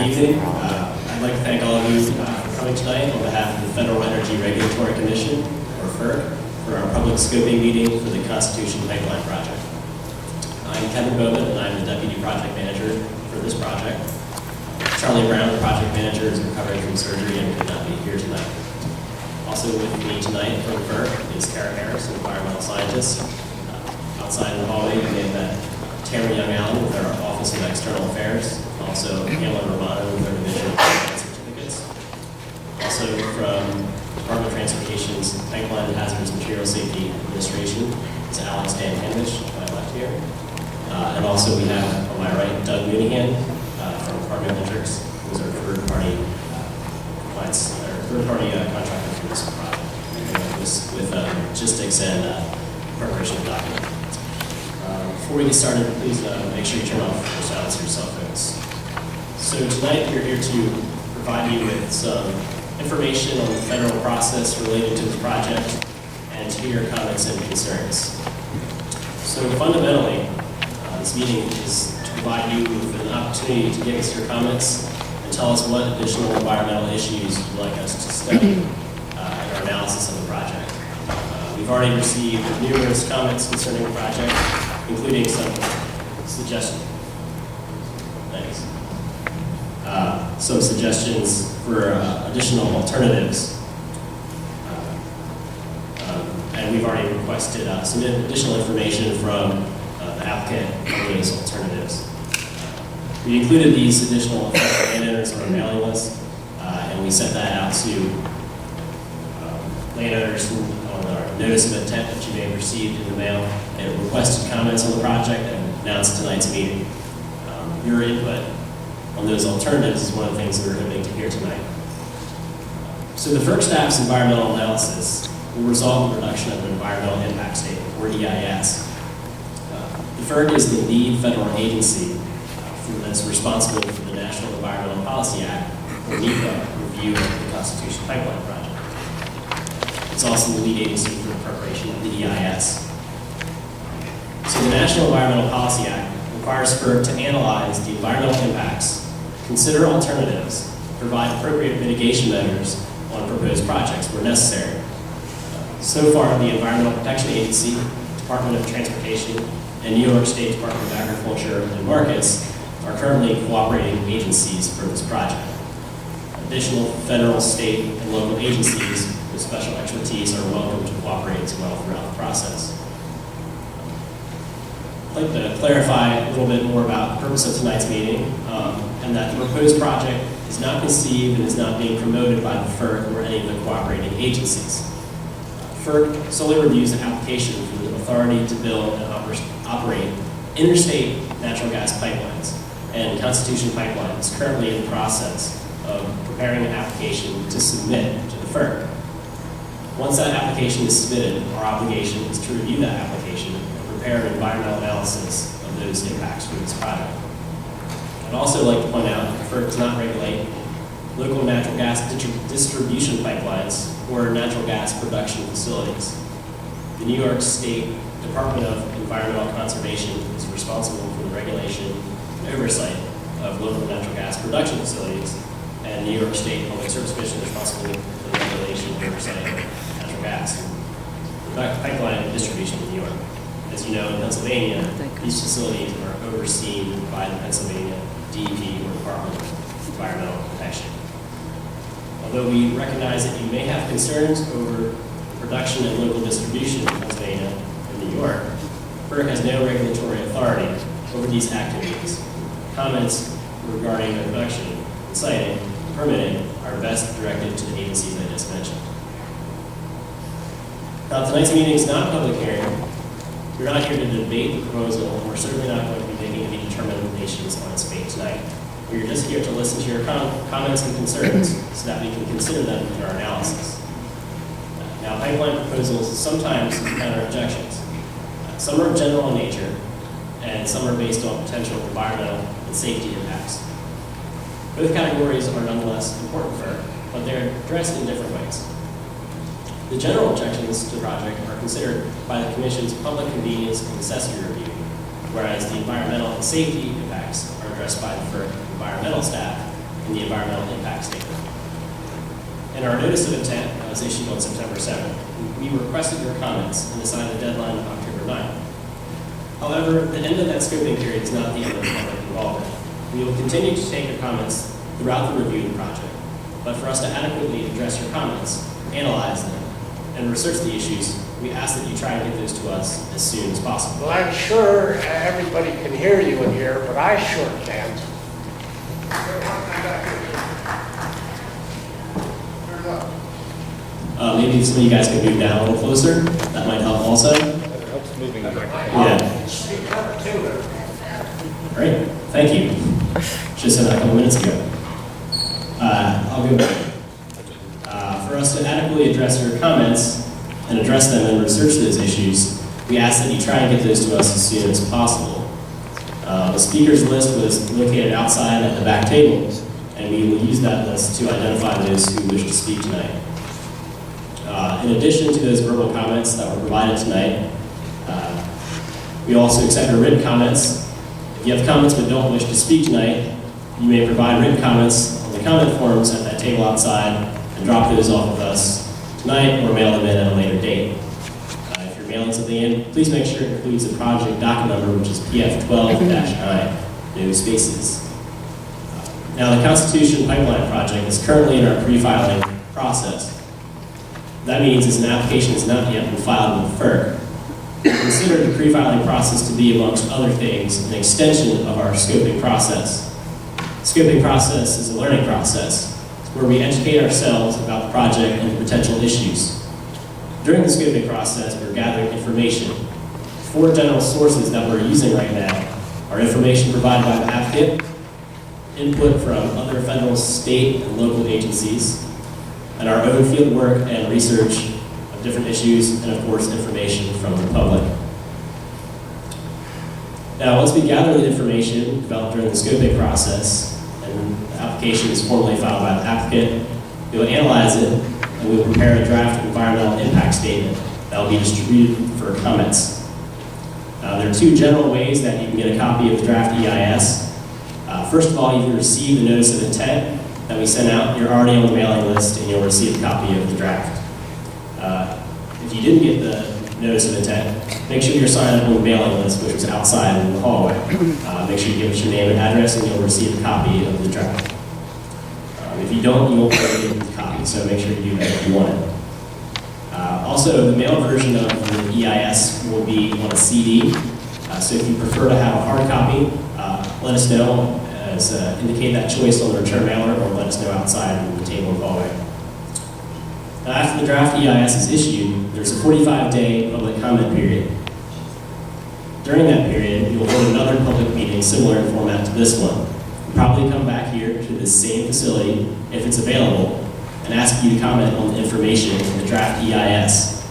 evening. I'd like to thank all of you for coming tonight on behalf of the Federal Energy Regulatory Commission, or FERC, for our public scoping meeting for the Constitution Pipeline Project. I'm Kevin Bowman, and I'm the Deputy Project Manager for this project. Charlie Brown, the project manager, is recovering from surgery and could not be here tonight. Also with me tonight from FERC is Kara Harris, an environmental scientist. Outside in the hallway, we have Tamara Young-Allen with our Office of External Affairs, also Pamela Romano with our Division of Advanced Certificates. Also from Department of Transportation's Pipeline and Hazardous Materials Safety Administration is Alex Dan Henrich, to my left here. And also we have on my right Doug Mooneyhan from Department of Electrics, who is our third-party contractor for this project, with logistics and preparation of documents. Before we get started, please make sure you turn off or silence your cell phones. So tonight we're here to provide you with some information on the federal process related to this project and to hear your comments and concerns. So fundamentally, this meeting is to provide you with an opportunity to give us your comments and tell us what additional environmental issues you'd like us to study in our analysis of the project. We've already received numerous comments concerning the project, including some suggestions. Thanks. Some suggestions for additional alternatives. And we've already requested some additional information from the applicant on those alternatives. We included these additional landowners on our mailing list, and we sent that out to landowners on our notice of intent that you may have received in the mail, and requested comments on the project and announced tonight's meeting. Your input on those alternatives is one of the things that we're hoping to hear tonight. So the FERC staff's environmental analysis will resolve the production of an environmental impact statement, or EIS. The FERC is the lead federal agency that's responsible for the National Environmental Policy Act, or NEPA, review of the Constitution Pipeline Project. It's also the lead agency for the preparation of the EIS. So the National Environmental Policy Act requires FERC to analyze the environmental impacts, consider alternatives, provide appropriate mitigation measures on proposed projects where necessary. So far, the Environmental Protection Agency, Department of Transportation, and New York State Department of Agriculture and Markets are currently cooperating agencies for this project. Additional federal, state, and local agencies with special expertise are welcome to cooperate as well throughout the process. I'd like to clarify a little bit more about the purpose of tonight's meeting, and that the proposed project is not conceived and is not being promoted by the FERC or any of the cooperating agencies. FERC solely reviews the application for the authority to build and operate interstate natural gas pipelines, and Constitution Pipeline is currently in the process of preparing an application to submit to the FERC. Once that application is submitted, our obligation is to review that application and prepare an environmental analysis of those impacts for this project. I'd also like to point out that FERC does not regulate local natural gas distribution pipelines or natural gas production facilities. The New York State Department of Environmental Conservation is responsible for the regulation and oversight of local natural gas production facilities, and the New York State Public Service Commission is responsible for the regulation and oversight of natural gas pipeline distribution in New York. As you know, in Pennsylvania, these facilities are overseen by the Pennsylvania DEP, or Department of Environmental Protection. Although we recognize that you may have concerns over production and local distribution in Pennsylvania and New York, FERC has no regulatory authority over these activities. Comments regarding the production, siting, and permitting are best directed to the agencies I just mentioned. Now, tonight's meeting is not a public hearing. We're not here to debate the proposal, and we're certainly not going to be making any determinations on its fate tonight. We're just here to listen to your comments and concerns so that we can consider them in our analysis. Now, pipeline proposals sometimes encounter objections. Some are general in nature, and some are based on potential environmental and safety impacts. Both categories are nonetheless important for FERC, but they're addressed in different ways. The general objections to the project are considered by the Commission's public convenience and necessity review, whereas the environmental and safety impacts are addressed by the FERC environmental staff in the environmental impact statement. And our notice of intent was issued on September 7th. We requested your comments and assigned a deadline of October 9th. However, the end of that scoping period is not the end of public involvement. We will continue to take your comments throughout the review of the project, but for us to adequately address your comments, analyze them, and research the issues, we ask that you try and get those to us as soon as possible. Well, I'm sure everybody can hear you in here, but I sure can't. Maybe some of you guys can move down a little closer. That might help also. It helps moving the Yeah. Speak up too. Great. Thank you. Just said that a couple minutes ago. I'll go back. For us to adequately address your comments and address them and research those issues, we ask that you try and get those to us as soon as possible. The speakers list was located outside at the back table, and we will use that list to identify those who wish to speak tonight. In addition to those verbal comments that were provided tonight, we also accept your written comments. If you have comments but don't wish to speak tonight, you may provide written comments on the comment forms at that table outside and drop those off with us tonight or mail them in at a later date. If you're mailing something in, please make sure it includes the project docket number, which is PF12-9, no spaces. Now, the Constitution Pipeline project is currently in our pre-filing process. That means as an application has not yet been filed with FERC. Consider the pre-filing process to be, amongst other things, an extension of our scoping process. The scoping process is a learning process where we educate ourselves about the project and the potential issues. During the scoping process, we're gathering information. 4 general sources that we're using right now are information provided by the applicant, input from other federal, state, and local agencies, and our own field work and research of different issues, and of course, information from the public. Now, once we gather the information developed during the scoping process, and the application is formally filed by the applicant, we will analyze it, and we will prepare a draft environmental impact statement that will be distributed for comments. There are 2 general ways that you can get a copy of the draft EIS. First of all, you can receive the notice of intent that we sent out. You're already on the mailing list, and you'll receive a copy of the draft. If you didn't get the notice of intent, make sure you're signed up on the mailing list, which was outside in the hallway. Make sure you give us your name and address, and you'll receive a copy of the draft. If you don't, you won't be able to get the copy, so make sure you do that if you want it. Also, the mail version of the EIS will be on a CD, so if you prefer to have a hard copy, let us know. Indicate that choice on the return mailer, or let us know outside in the table and hallway. Now, after the draft EIS is issued, there's a 45-day public comment period. During that period, you'll hold another public meeting similar in format to this one. You'll probably come back here to this same facility, if it's available, and ask you to comment on the information in the draft EIS.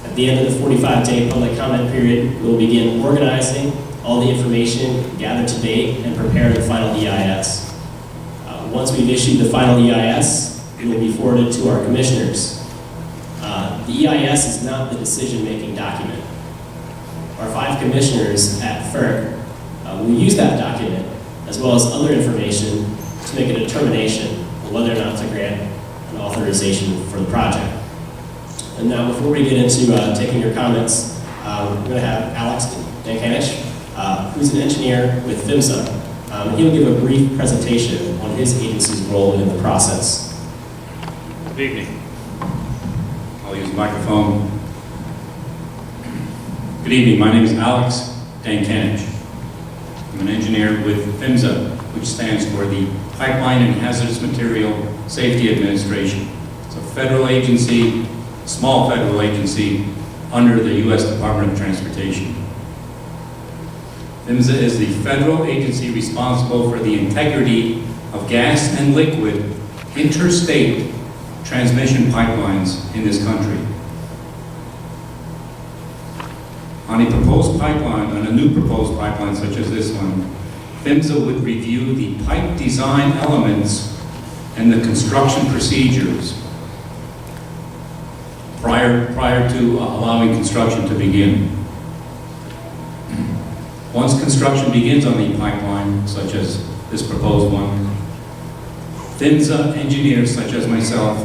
At the end of the 45-day public comment period, we'll begin organizing all the information gathered to date and prepare the final EIS. Once we've issued the final EIS, it will be forwarded to our commissioners. The EIS is not the decision-making document. Our 5 commissioners at FERC will use that document, as well as other information, to make a determination on whether or not to grant an authorization for the project. And now, before we get into taking your comments, we're going to have Alex Dankanich, who's an engineer with PHMSA. He'll give a brief presentation on his agency's role in the process. Good evening. I'll use the microphone. Good evening. My name is Alex Dankanich. I'm an engineer with PHMSA, which stands for the Pipeline and Hazardous Material Safety Administration. It's a federal agency, small federal agency, under the U.S. Department of Transportation. PHMSA is the federal agency responsible for the integrity of gas and liquid interstate transmission pipelines in this country. On a proposed pipeline, on a new proposed pipeline such as this one, PHMSA would review the pipe design elements and the construction procedures prior to allowing construction to begin. Once construction begins on the pipeline, such as this proposed one, PHMSA engineers such as myself,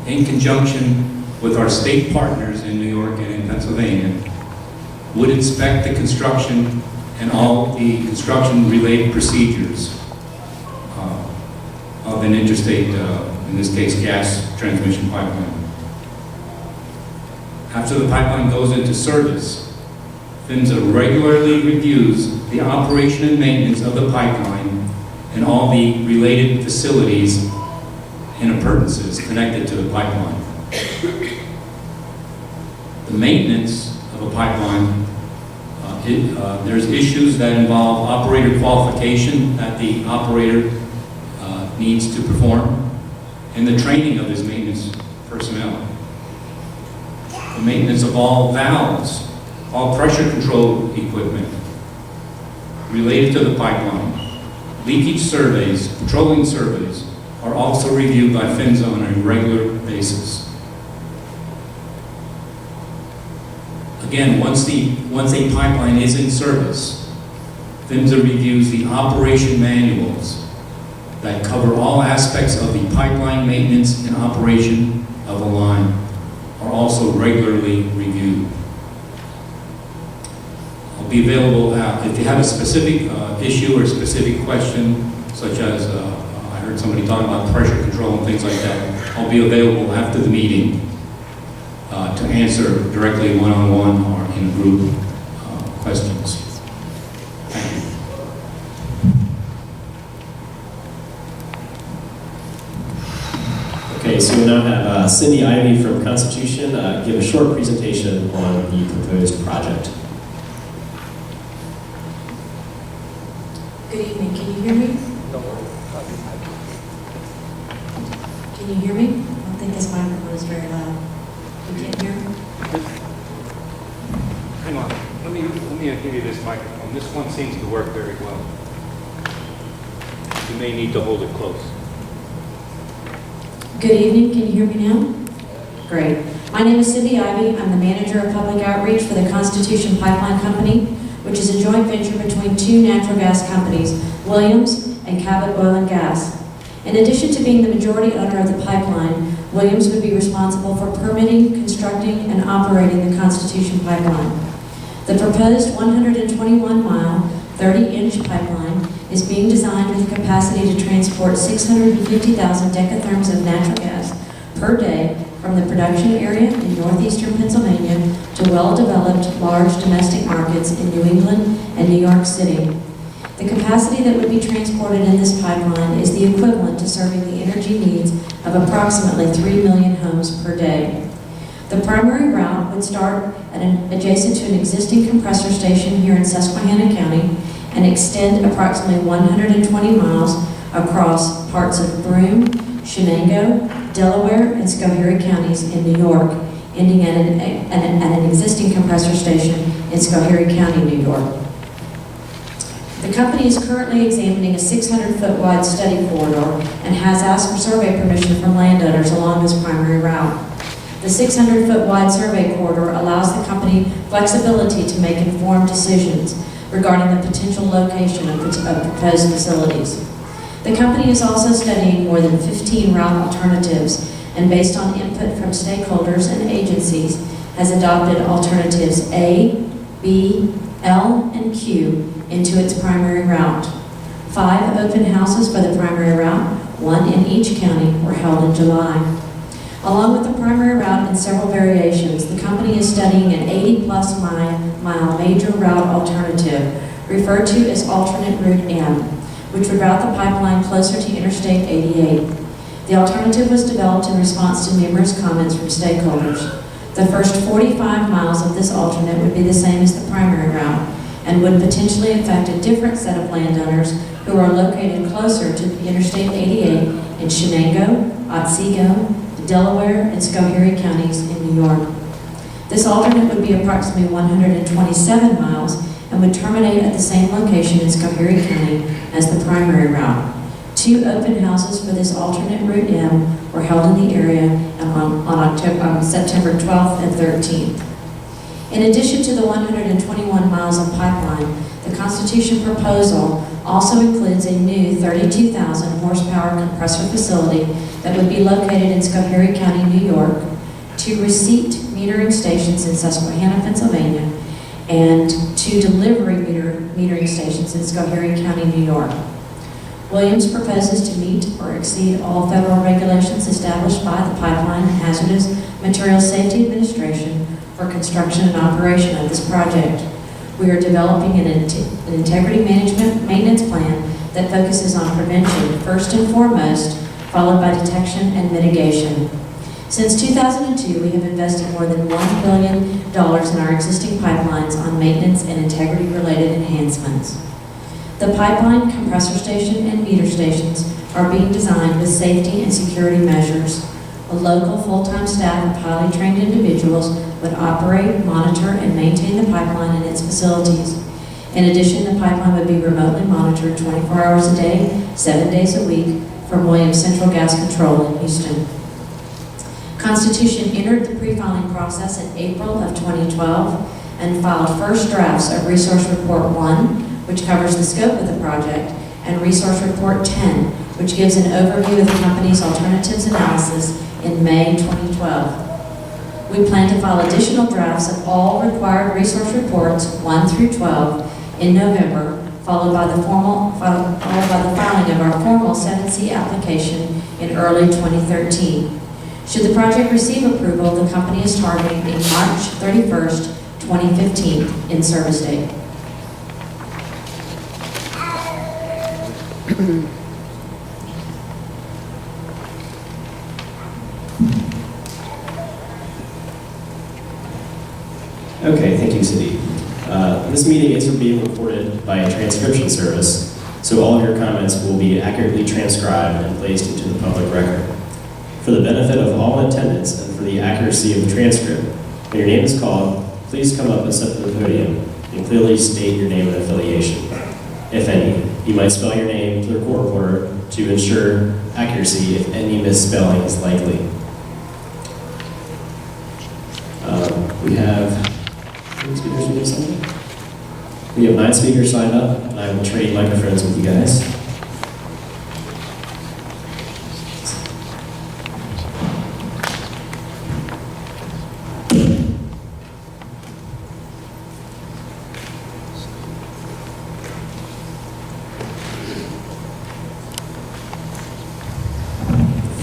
in conjunction with our state partners in New York and in Pennsylvania, would inspect the construction and all the construction-related procedures of an interstate, in this case, gas transmission pipeline. After the pipeline goes into service, PHMSA regularly reviews the operation and maintenance of the pipeline and all the related facilities and appurtenances connected to the pipeline. The maintenance of a pipeline, there's issues that involve operator qualification that the operator needs to perform, and the training of his maintenance personnel. The maintenance of all valves, all pressure control equipment related to the pipeline, leakage surveys, petroleum surveys are also reviewed by PHMSA on a regular basis. Again, once a pipeline is in service, PHMSA reviews the operation manuals that cover all aspects of the pipeline maintenance and operation of a line are also regularly reviewed. I'll be available if you have a specific issue or specific question, such as I heard somebody talking about pressure control and things like that. I'll be available after the meeting to answer directly one-on-one or in group questions. Thank you. Okay, so we now have Cindy Ivey from Constitution give a short presentation on the proposed project. Good evening, can you hear me? Can you hear me? I don't think this microphone is very loud. You can't hear me? Hang on, let me give you this microphone. This one seems to work very well. You may need to hold it close. Good evening, can you hear me now? Great. My name is Cindy Ivey. I'm the manager of public outreach for the Constitution Pipeline Company, which is a joint venture between two natural gas companies, Williams and Cabot Oil and Gas. In addition to being the majority owner of the pipeline, Williams would be responsible for permitting, constructing, and operating the Constitution Pipeline. The proposed 121-mile, 30-inch pipeline is being designed with the capacity to transport 650,000 decatherms of natural gas per day from the production area in northeastern Pennsylvania to well-developed large domestic markets in New England and New York City. The capacity that would be transported in this pipeline is the equivalent to serving the energy needs of approximately 3 million homes per day. The primary route would start adjacent to an existing compressor station here in Susquehanna County and extend approximately 120 miles across parts of Broome, Shenango, Delaware, and Schoharie counties in New York, ending at an existing compressor station in Schoharie County, New York. The company is currently examining a 600-foot wide study corridor and has asked for survey permission from landowners along this primary route. The 600-foot wide survey corridor allows the company flexibility to make informed decisions regarding the potential location of proposed facilities. The company is also studying more than 15 route alternatives and, based on input from stakeholders and agencies, has adopted alternatives A, B, L, and Q into its primary route. 5 open houses for the primary route, 1 in each county, were held in July. Along with the primary route and several variations, the company is studying an 80-plus mile major route alternative, referred to as alternate route M, which would route the pipeline closer to Interstate 88. The alternative was developed in response to numerous comments from stakeholders. The first 45 miles of this alternate would be the same as the primary route and would potentially affect a different set of landowners who are located closer to Interstate 88 in Shenango, Otsego, Delaware, and Schoharie counties in New York. This alternate would be approximately 127 miles and would terminate at the same location in Schoharie County as the primary route. 2 open houses for this alternate route M were held in the area on September 12th and 13th. In addition to the 121 miles of pipeline, The Constitution proposal also includes a new 32,000 horsepower compressor facility that would be located in Schoharie County, New York, 2 receipt metering stations in Susquehanna, Pennsylvania, and 2 delivery metering stations in Schoharie County, New York. Williams proposes to meet or exceed all federal regulations established by the Pipeline and Hazardous Materials Safety Administration for construction and operation of this project. We are developing an integrity maintenance plan that focuses on prevention first and foremost, followed by detection and mitigation. Since 2002, we have invested more than $1 billion in our existing pipelines on maintenance and integrity-related enhancements. The pipeline, compressor station, and meter stations are being designed with safety and security measures. A local full-time staff of highly trained individuals would operate, monitor, and maintain the pipeline and its facilities. In addition, the pipeline would be remotely monitored 24 hours a day, 7 days a week from Williams Central Gas Control in Houston. Constitution entered the pre-filing process in April of 2012 and filed first drafts of Resource Report 1, which covers the scope of the project, and Resource Report 10, which gives an overview of the company's alternatives analysis in May 2012. We plan to file additional drafts of all required resource reports 1 through 12 in November, followed by the filing of our formal 7C application in early 2013. Should the project receive approval, the company is targeting a March 31st, 2015 in-service date. Okay, thank you, Cindy. This meeting is being recorded by a transcription service, so all of your comments will be accurately transcribed and placed into the public record. For the benefit of all in attendance and for the accuracy of the transcript, when your name is called, please come up and step to the podium and clearly state your name and affiliation, if any. You might spell your name to the court reporter to ensure accuracy if any misspelling is likely. We have, how many speakers do we have? We have 9 speakers signed up, and I will trade microphones with you guys.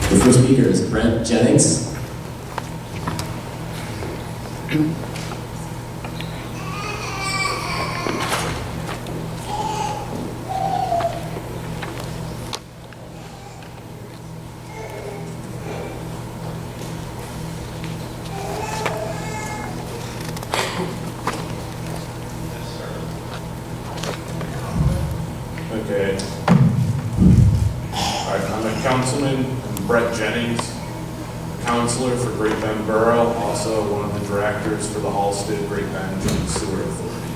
The first speaker is Brent Jennings. Okay. All right, I'm a councilman. I'm Brett Jennings, counselor for Great Bend Borough, also one of the directors for the Halsted Great Bend Joint Sewer Authority.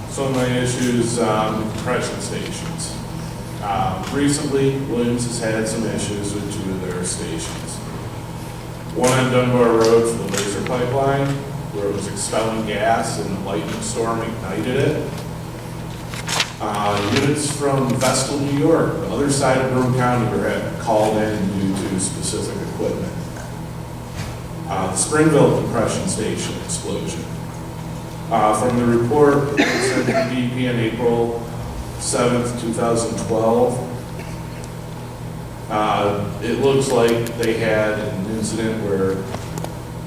Some of my issues, compression stations. Recently, Williams has had some issues with 2 of their stations. One on Dunbar Road for the laser pipeline, where it was expelling gas and a lightning storm ignited it. Units from Vestal, New York, the other side of Broome County, were called in due to specific equipment. The Springville compression station explosion. From the report sent to DEP on April 7th, 2012, it looks like they had an incident where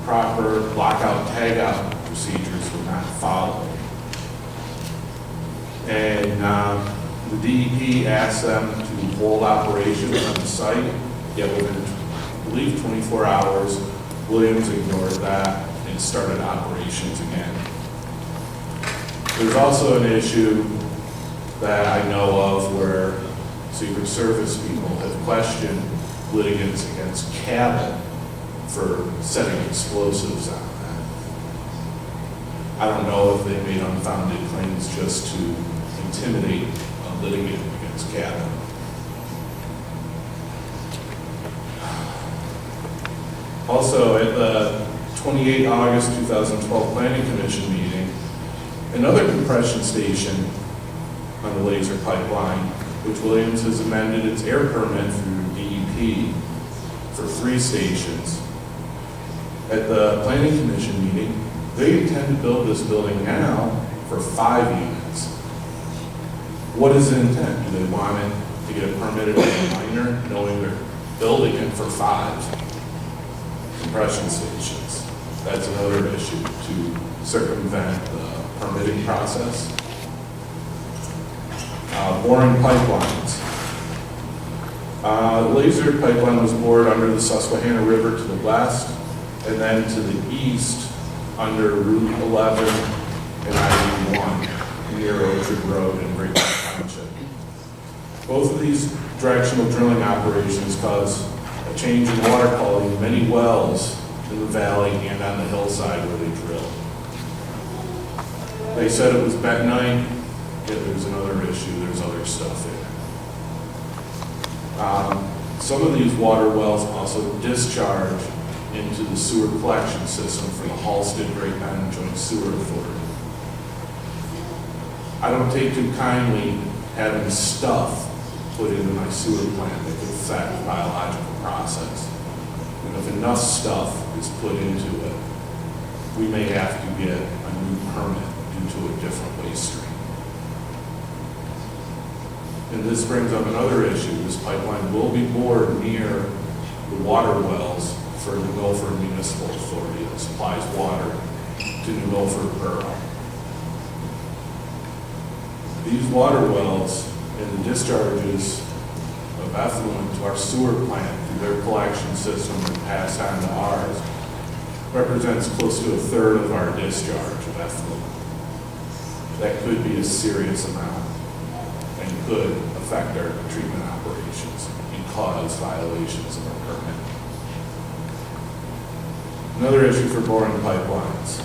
proper lockout tagout procedures were not followed. And the DEP asked them to hold operations on the site, yet within, I believe, 24 hours, Williams ignored that and started operations again. There's also an issue that I know of where Secret Service people have questioned litigants against Cabot for setting explosives on that. I don't know if they made unfounded claims just to intimidate a litigant against Cabot. Also, at the 28 August 2012 Planning Commission meeting, Another compression station on the laser pipeline, which Williams has amended its air permit through DEP for 3 stations. At the Planning Commission meeting, they intend to build this building now for 5 units. What is the intent? Do they want it to get it permitted as a minor, knowing they're building it for 5 compression stations? That's another issue to circumvent the permitting process. Boring pipelines. The laser pipeline was bored under the Susquehanna River to the west, and then to the east under Route 11 and I-81 near Orchard Road in Great Township. Both of these directional drilling operations cause a change in water quality in many wells in the valley and on the hillside where they drill. They said it was bentonite, yet there's another issue, there's other stuff in it. Some of these water wells also discharge into the sewer collection system for the Halsted Great Bend Joint Sewer Authority. I don't take too kindly having stuff put into my sewer plant that could affect the biological process. And if enough stuff is put into it, we may have to get a new permit due to a different waste stream. And this brings up another issue. This pipeline will be bored near the water wells for New Milford Municipal Authority that supplies water to New Milford Borough. These water wells and the discharges of effluent to our sewer plant through their collection system and passed on to ours represents close to 1/3 of our discharge of effluent. That could be a serious amount and could affect our treatment operations and cause violations of our permit. Another issue for boring pipelines.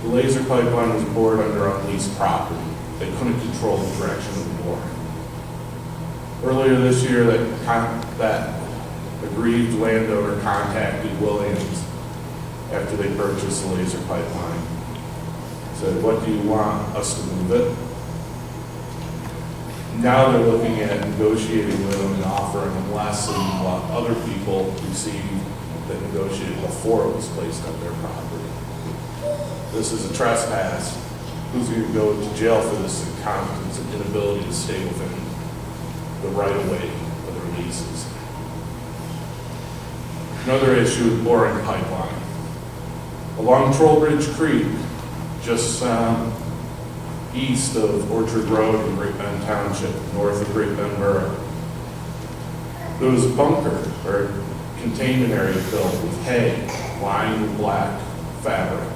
The laser pipeline was bored under unleased property. They couldn't control the direction of the boring. Earlier this year, that aggrieved landowner contacted Williams after they purchased the laser pipeline. Said, "What do you want us to move it?" Now they're looking at negotiating with them and offering them less than what other people received that negotiated before it was placed on their property. This is a trespass. Who's going to go to jail for this incompetence and inability to stay within the right-of-way of their leases? Another issue with boring pipeline. Along Trollbridge Creek, just east of Orchard Road in Great Bend Township, north of Great Bend Borough, there was a bunker or containment area built with hay lined with black fabric.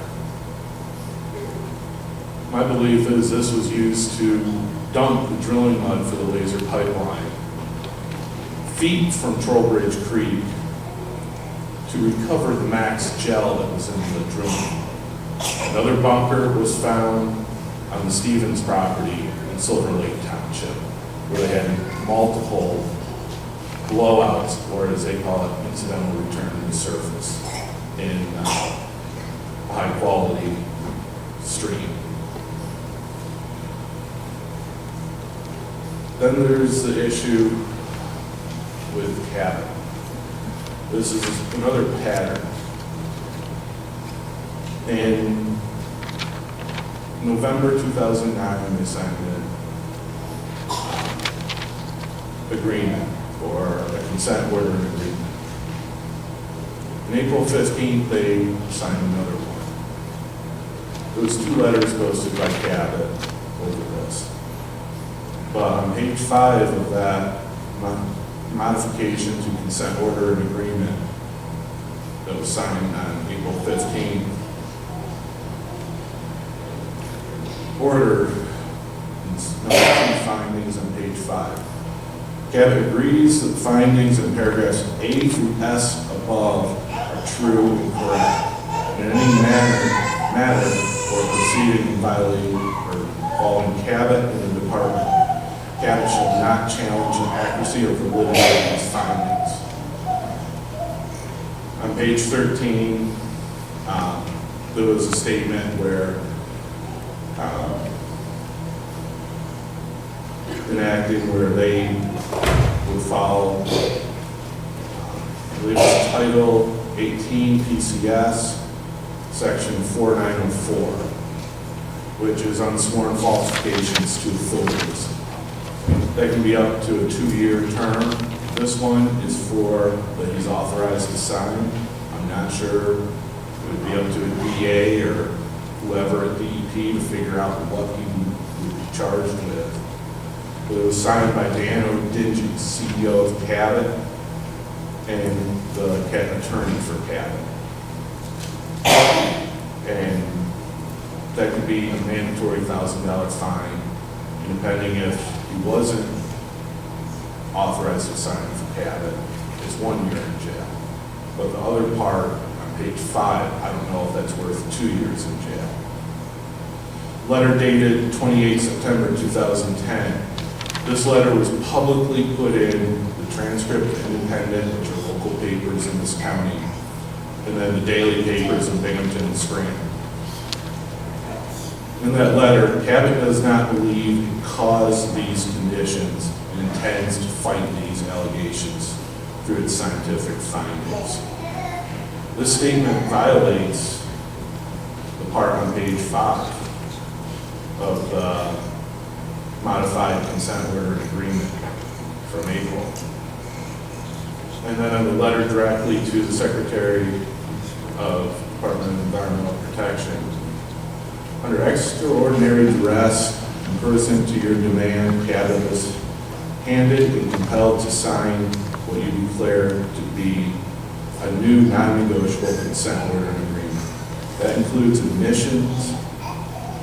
My belief is this was used to dump the drilling mud for the laser pipeline feet from Trollbridge Creek to recover the max gel that was in the drilling. Another bunker was found on the Stevens property in Silver Lake Township, where they had multiple blowouts, or as they call it, incidental return to the surface in a high quality stream. Then there's the issue with Cabot. This is another pattern. In November 2009, they signed an agreement, or a consent order agreement. On April 15th, they signed another one. There was 2 letters posted by Cabot over this. But on page 5 of that modification to consent order and agreement that was signed on April 15th, order, number 2 findings on page 5. Cabot agrees that the findings in paragraphs A through S above are true and correct. In any matter or proceeding violating or involving Cabot in the department, Cabot shall not challenge the accuracy or validity of these findings. On page 13, there was a statement where enacting where they would follow, I believe it's Title 18 PCS, Section 4904, which is unsworn falsifications to authorities. That can be up to a 2-year term. This one is for that he's authorized to sign. I'm not sure, it would be up to a DA or whoever at DEP to figure out what he would be charged with. But it was signed by Dan O'Dingy, CEO of Cabot, and the attorney for Cabot. And that could be a mandatory $1,000 fine, and depending if he wasn't authorized to sign for Cabot, it's 1 year in jail. But the other part, on page 5, I don't know if that's worth 2 years in jail. Letter dated 28 September 2010. This letter was publicly put in the Transcript Independent, which are local papers in this county, and then the daily papers in Binghamton and Scranton. In that letter, Cabot does not believe it caused these conditions and intends to fight these allegations through its scientific findings. This statement violates the part on page 5 of the modified consent order agreement from April. And then on the letter directly to the Secretary of Department of Environmental Protection, under extraordinary duress and pursuant to your demand, Cabot was handed and compelled to sign what you declare to be a new non-negotiable consent order agreement. That includes emissions,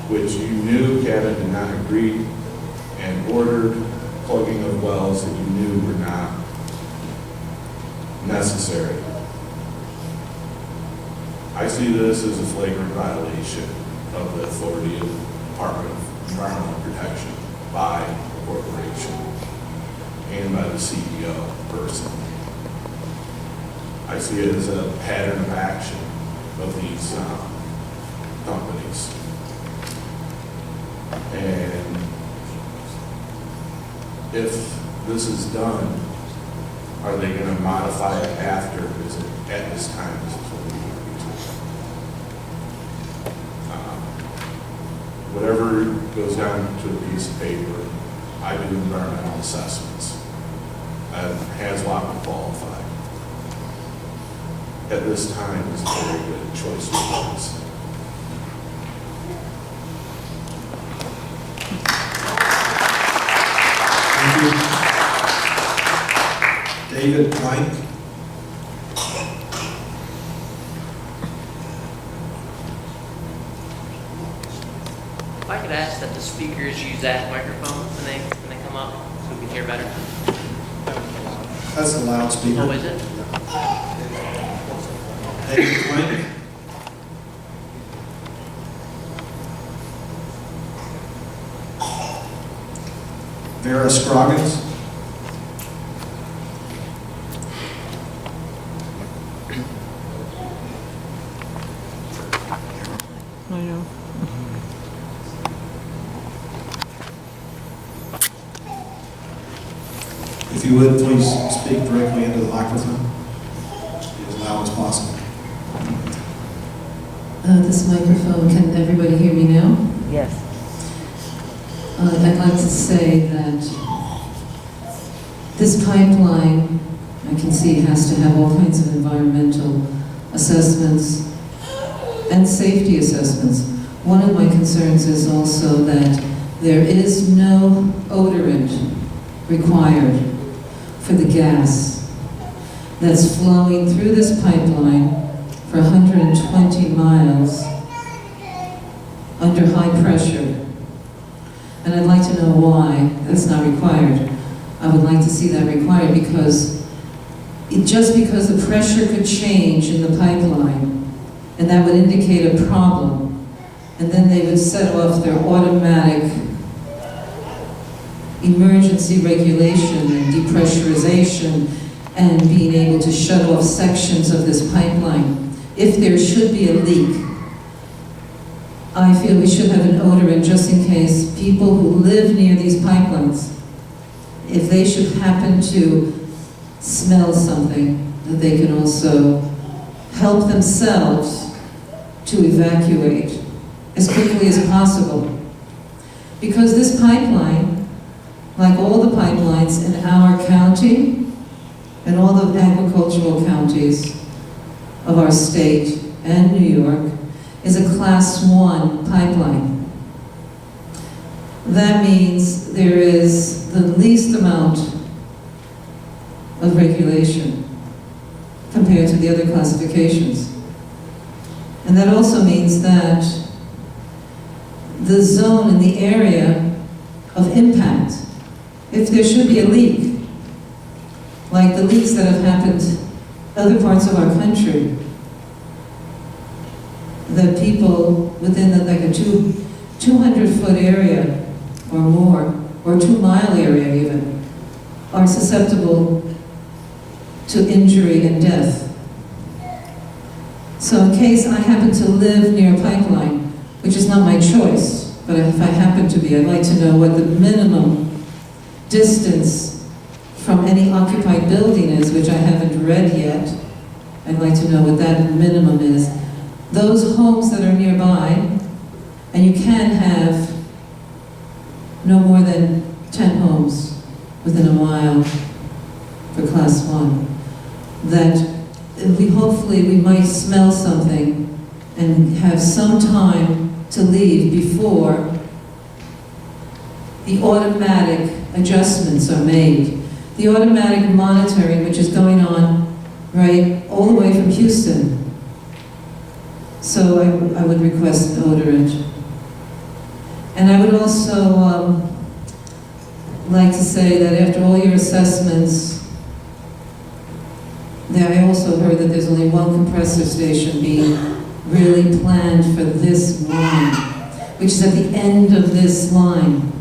which you knew Cabot did not agree, and ordered plugging of wells that you knew were not necessary. I see this as a flagrant violation of the authority of the Department of Environmental Protection by the corporation and by the CEO personally. I see it as a pattern of action of these companies. And if this is done, are they going to modify it after? Is it at this time? Is it whatever goes down to a piece of paper, I do environmental assessments. Haslock would qualify. At this time, it's a very good choice of words. Thank you. David Plank. If I could ask that the speakers use that microphone when they come up, so we can hear better. That's the loudspeaker. Oh, is it? David Plank. Vera Scroggins. I know. If you would, please speak directly into the microphone. Be as loud as possible. This microphone, can everybody hear me now? Yes. I'd like to say that this pipeline, I can see, has to have all kinds of environmental assessments and safety assessments. One of my concerns is also that there is no odorant required for the gas that's flowing through this pipeline for 120 miles under high pressure. And I'd like to know why that's not required. I would like to see that required because just because the pressure could change in the pipeline, and that would indicate a problem, and then they would set off their automatic emergency regulation and depressurization and being able to shut off sections of this pipeline. If there should be a leak, I feel we should have an odorant just in case people who live near these pipelines, if they should happen to smell something, that they can also help themselves to evacuate as quickly as possible. Because this pipeline, like all the pipelines in our county and all the agricultural counties of our state and New York, is a Class 1 pipeline. That means there is the least amount of regulation compared to the other classifications. And that also means that the zone and the area of impact, if there should be a leak, like the leaks that have happened in other parts of our country, that people within like a 200-foot area or more, or 2-mile area even, are susceptible to injury and death. So in case I happen to live near a pipeline, which is not my choice, but if I happen to be, I'd like to know what the minimum distance from any occupied building is, which I haven't read yet. I'd like to know what that minimum is. Those homes that are nearby, and you can have no more than 10 homes within a mile for Class 1, that hopefully we might smell something and have some time to leave before the automatic adjustments are made. The automatic monitoring, which is going on right all the way from Houston. So I would request an odorant. And I would also like to say that after all your assessments, I also heard that there's only one compressor station being really planned for this line, which is at the end of this line.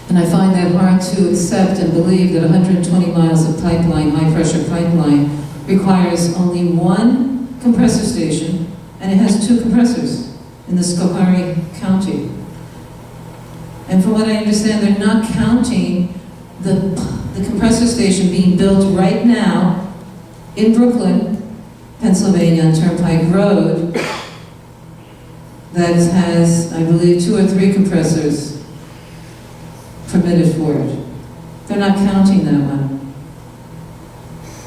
And I find that hard to accept and believe that 120 miles of pipeline, high-pressure pipeline, requires only one compressor station, and it has 2 compressors in the Susquehanna County. And from what I understand, they're not counting the compressor station being built right now in Brooklyn, Pennsylvania, on Turnpike Road, that has, I believe, 2 or 3 compressors permitted for it. They're not counting that one.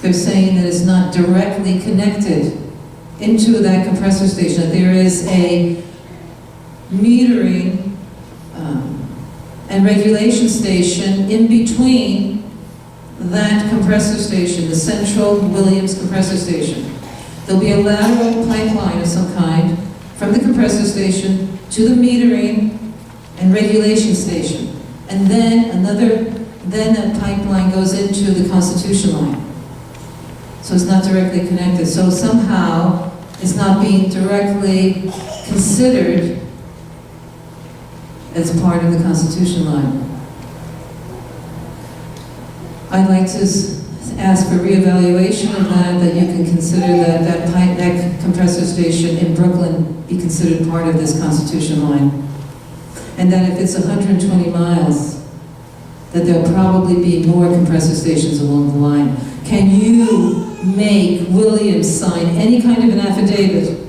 They're saying that it's not directly connected into that compressor station, that there is a metering and regulation station in between that compressor station, the Central Williams compressor station. There'll be a lateral pipeline of some kind from the compressor station to the metering and regulation station. And then that pipeline goes into the Constitution line. So it's not directly connected. So somehow it's not being directly considered as part of the Constitution line. I'd like to ask for reevaluation of that you can consider that compressor station in Brooklyn be considered part of this Constitution line. And that if it's 120 miles, that there'll probably be more compressor stations along the line. Can you make Williams sign any kind of an affidavit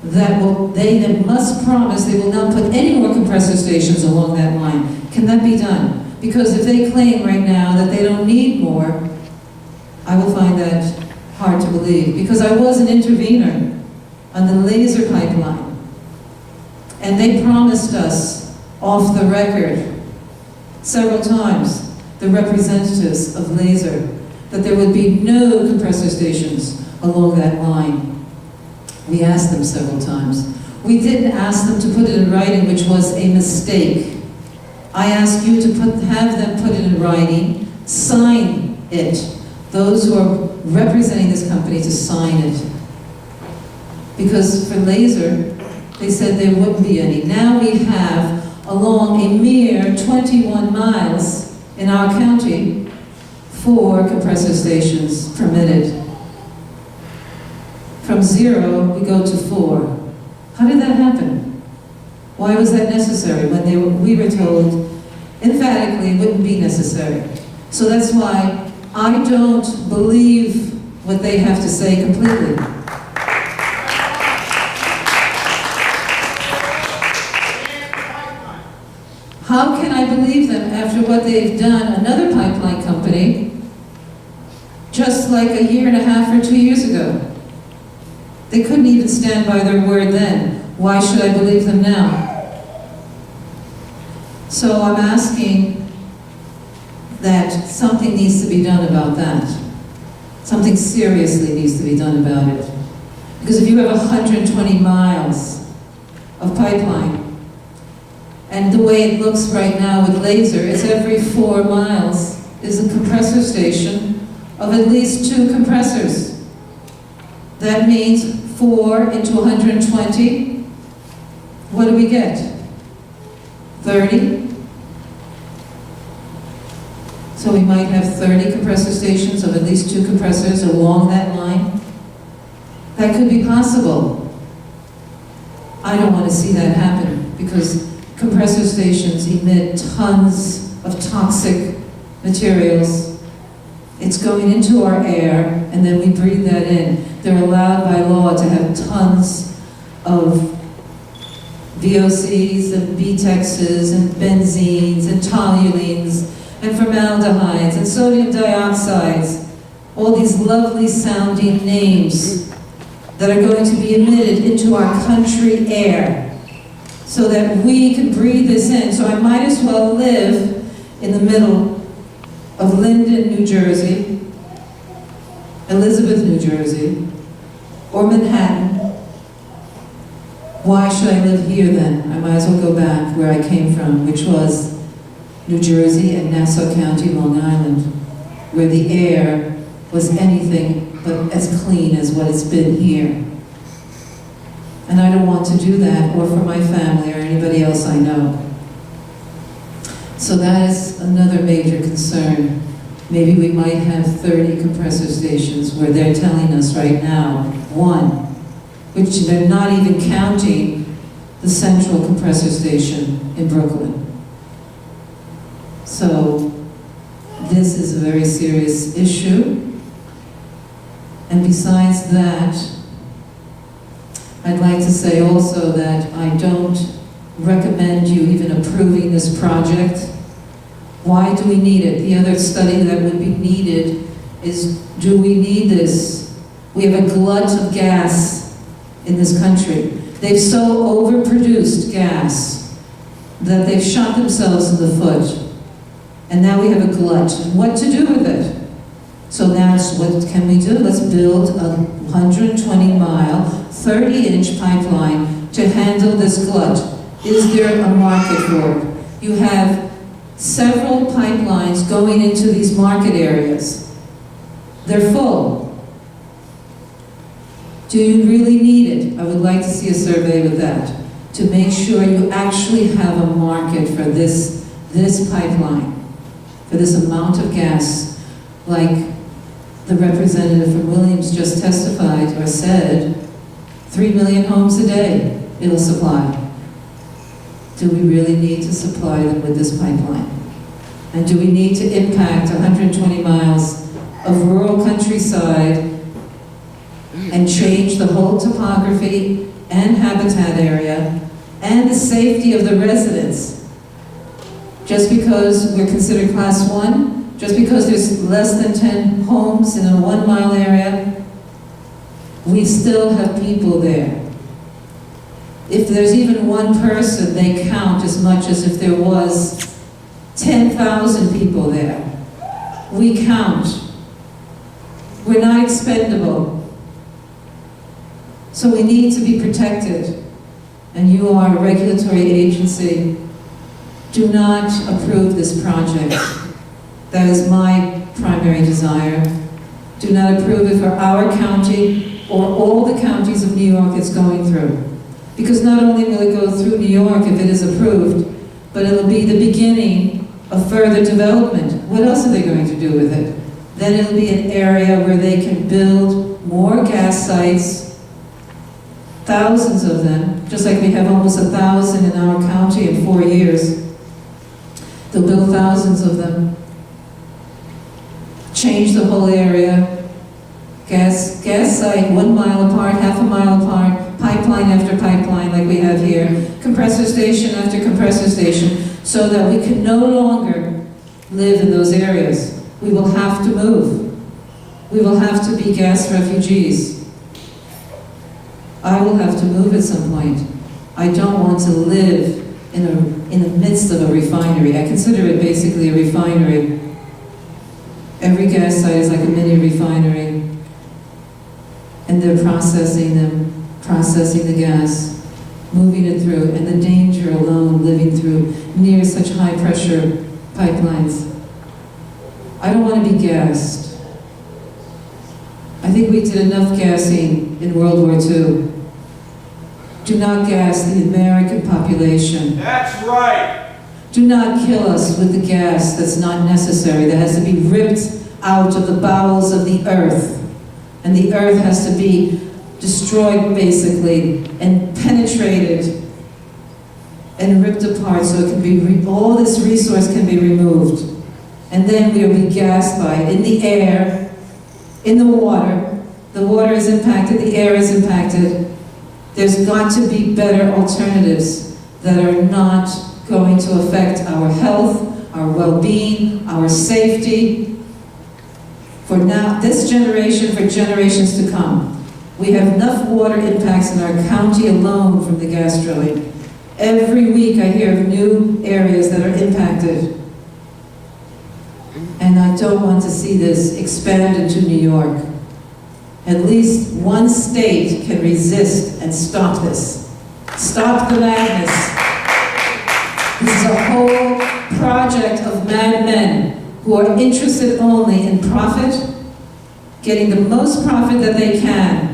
that they must promise they will not put any more compressor stations along that line? Can that be done? Because if they claim right now that they don't need more, I will find that hard to believe. Because I was an intervener on the laser pipeline, and they promised us off the record several times, the representatives of laser, that there would be no compressor stations along that line. We asked them several times. We didn't ask them to put it in writing, which was a mistake. I asked you to have them put it in writing, sign it. Those who are representing this company to sign it. Because for laser, they said there wouldn't be any. Now we have, along a mere 21 miles in our county, 4 compressor stations permitted. From 0, we go to 4. How did that happen? Why was that necessary when we were told emphatically it wouldn't be necessary? So that's why I don't believe what they have to say completely. How can I believe them after what they've done? Another pipeline company, just like a year and a half or 2 years ago. They couldn't even stand by their word then. Why should I believe them now? So I'm asking that something needs to be done about that. Something seriously needs to be done about it. Because if you have 120 miles of pipeline, and the way it looks right now with laser is every 4 miles is a compressor station of at least 2 compressors. That means 4 into 120. What do we get? 30? So we might have 30 compressor stations of at least 2 compressors along that line. That could be possible. I don't want to see that happen because compressor stations emit tons of toxic materials. It's going into our air, and then we breathe that in. They're allowed by law to have tons of VOCs and BTEXs and benzenes and toluenes and formaldehydes and sodium dioxides, all these lovely sounding names that are going to be emitted into our country air, so that we can breathe this in. So I might as well live in the middle of Linden, New Jersey, Elizabeth, New Jersey, or Manhattan. Why should I live here then? I might as well go back where I came from, which was New Jersey and Nassau County, Long Island, where the air was anything but as clean as what it's been here. And I don't want to do that, or for my family, or anybody else I know. So that is another major concern. Maybe we might have 30 compressor stations where they're telling us right now, 1, which they're not even counting the central compressor station in Brooklyn. So this is a very serious issue. And besides that, I'd like to say also that I don't recommend you even approving this project. Why do we need it? The other study that would be needed is, do we need this? We have a glut of gas in this country. They've so overproduced gas that they've shot themselves in the foot. And now we have a glut. What to do with it? So that's what can we do? Let's build a 120-mile, 30-inch pipeline to handle this glut. Is there a market for it? You have several pipelines going into these market areas. They're full. Do you really need it? I would like to see a survey with that, to make sure you actually have a market for this pipeline, for this amount of gas, like the representative from Williams just testified or said, 3 million homes a day it'll supply. Do we really need to supply them with this pipeline? And do we need to impact 120 miles of rural countryside and change the whole topography and habitat area and the safety of the residents? Just because we're considered class 1? Just because there's less than 10 homes in a 1-mile area? We still have people there. If there's even one person, they count as much as if there was 10,000 people there. We count. We're not expendable. So we need to be protected. And you are a regulatory agency. Do not approve this project. That is my primary desire. Do not approve it for our county or all the counties of New York it's going through. Because not only will it go through New York if it is approved, but it'll be the beginning of further development. What else are they going to do with it? Then it'll be an area where they can build more gas sites, thousands of them, just like we have almost 1,000 in our county in 4 years. They'll build thousands of them. Change the whole area. Gas site 1 mile apart, half a mile apart, pipeline after pipeline like we have here, compressor station after compressor station, so that we can no longer live in those areas. We will have to move. We will have to be gas refugees. I will have to move at some point. I don't want to live in the midst of a refinery. I consider it basically a refinery. Every gas site is like a mini refinery. And they're processing the gas, moving it through, and the danger alone living through near such high pressure pipelines. I don't want to be gassed. I think we did enough gassing in World War II. Do not gas the American population. That's right. Do not kill us with the gas that's not necessary, that has to be ripped out of the bowels of the earth. And the earth has to be destroyed, basically, and penetrated and ripped apart so it can be, all this resource can be removed. And then we will be gassed by it in the air, in the water. The water is impacted, the air is impacted. There's got to be better alternatives that are not going to affect our health, our well-being, our safety, for now, this generation, for generations to come. We have enough water impacts in our county alone from the gas drilling. Every week I hear of new areas that are impacted. And I don't want to see this expand into New York. At least one state can resist and stop this. Stop the madness. This is a whole project of madmen who are interested only in profit, getting the most profit that they can.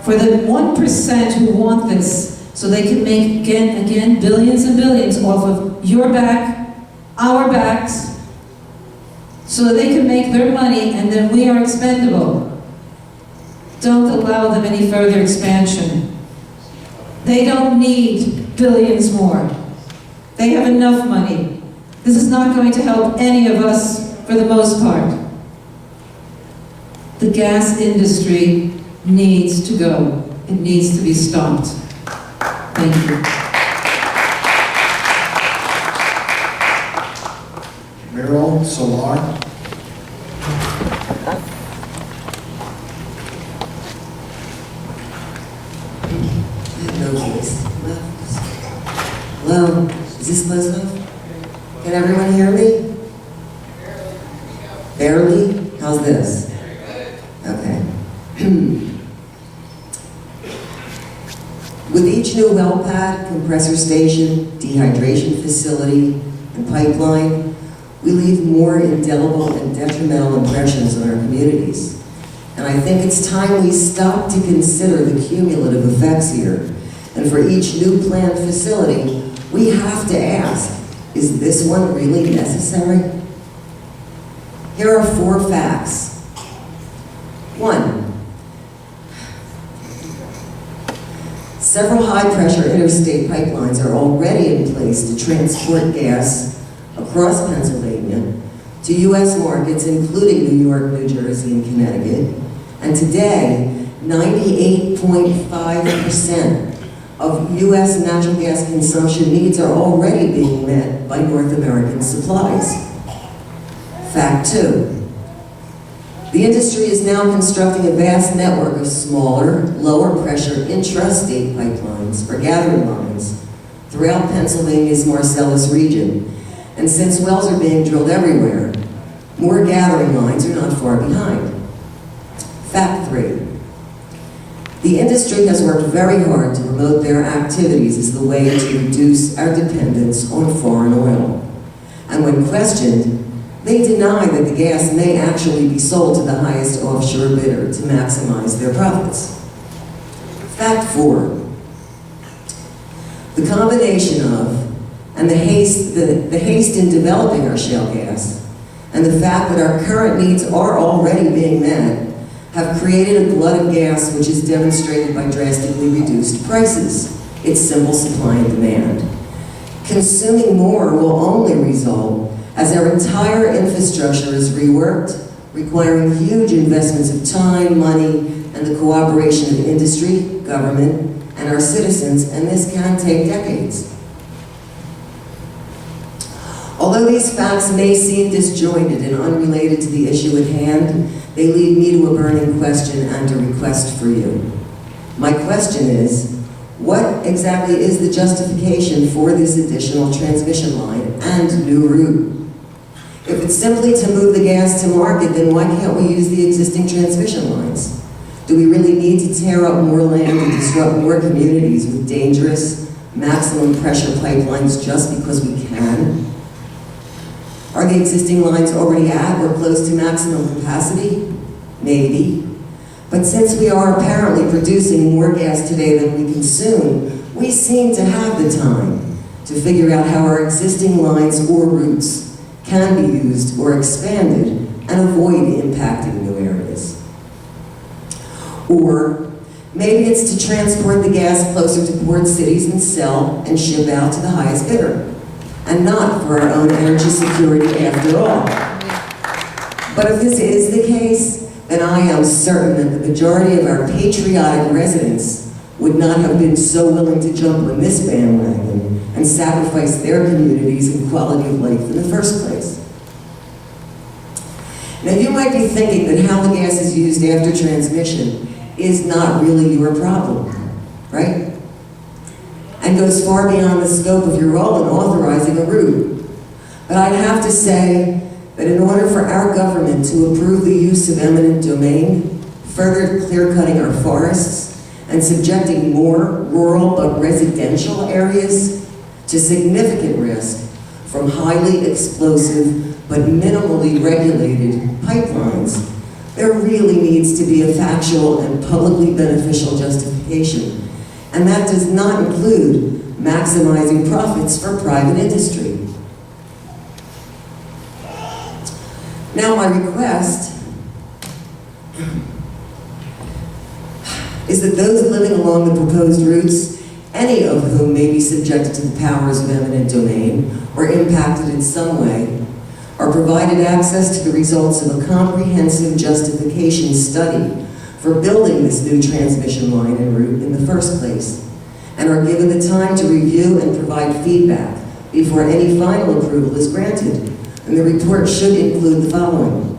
For the 1% who want this, so they can make, again, billions and billions off of your back, our backs, so that they can make their money and then we are expendable. Don't allow them any further expansion. They don't need billions more. They have enough money. This is not going to help any of us for the most part. The gas industry needs to go. It needs to be stopped. Thank you. Meryl Solar. No voice. Hello? Is this close enough? Can everyone hear me? Barely? How's this? Okay. With each new well pad, compressor station, dehydration facility, and pipeline, we leave more indelible and detrimental impressions on our communities. And I think it's time we stop to consider the cumulative effects here. And for each new planned facility, we have to ask, is this one really necessary? Here are 4 facts. 1, several high-pressure interstate pipelines are already in place to transport gas across Pennsylvania to U.S. markets, including New York, New Jersey, and Connecticut. And today, 98.5% of U.S. natural gas consumption needs are already being met by North American supplies. Fact 2. The industry is now constructing a vast network of smaller, lower-pressure intrastate pipelines, or gathering lines, throughout Pennsylvania's Marcellus region. And since wells are being drilled everywhere, more gathering lines are not far behind. Fact 3. The industry has worked very hard to promote their activities as the way to reduce our dependence on foreign oil. And when questioned, they deny that the gas may actually be sold to the highest offshore bidder to maximize their profits. Fact 4. The combination of, and the haste in developing our shale gas, and the fact that our current needs are already being met, have created a glut of gas which is demonstrated by drastically reduced prices. It's simple supply and demand. Consuming more will only result as our entire infrastructure is reworked, requiring huge investments of time, money, and the cooperation of industry, government, and our citizens, and this can take decades. Although these facts may seem disjointed and unrelated to the issue at hand, they lead me to a burning question and a request for you. My question is, what exactly is the justification for this additional transmission line and new route? If it's simply to move the gas to market, then why can't we use the existing transmission lines? Do we really need to tear up more land and disrupt more communities with dangerous, maximum pressure pipelines just because we can? Are the existing lines already at or close to maximum capacity? Maybe. But since we are apparently producing more gas today than we consume, we seem to have the time to figure out how our existing lines or routes can be used or expanded and avoid impacting new areas. Or maybe it's to transport the gas closer to port cities and sell and ship out to the highest bidder, and not for our own energy security after all. But if this is the case, then I am certain that the majority of our patriotic residents would not have been so willing to jump on this bandwagon and sacrifice their communities and quality of life in the first place. Now you might be thinking that how the gas is used after transmission is not really your problem, right? And goes far beyond the scope of your role in authorizing a route. But I'd have to say that in order for our government to approve the use of eminent domain, further clear-cutting our forests, and subjecting more rural but residential areas to significant risk from highly explosive but minimally regulated pipelines, there really needs to be a factual and publicly beneficial justification. And that does not include maximizing profits for private industry. Now my request is that those living along the proposed routes, any of whom may be subjected to the powers of eminent domain or impacted in some way, are provided access to the results of a comprehensive justification study for building this new transmission line and route in the first place, and are given the time to review and provide feedback before any final approval is granted. And the report should include the following: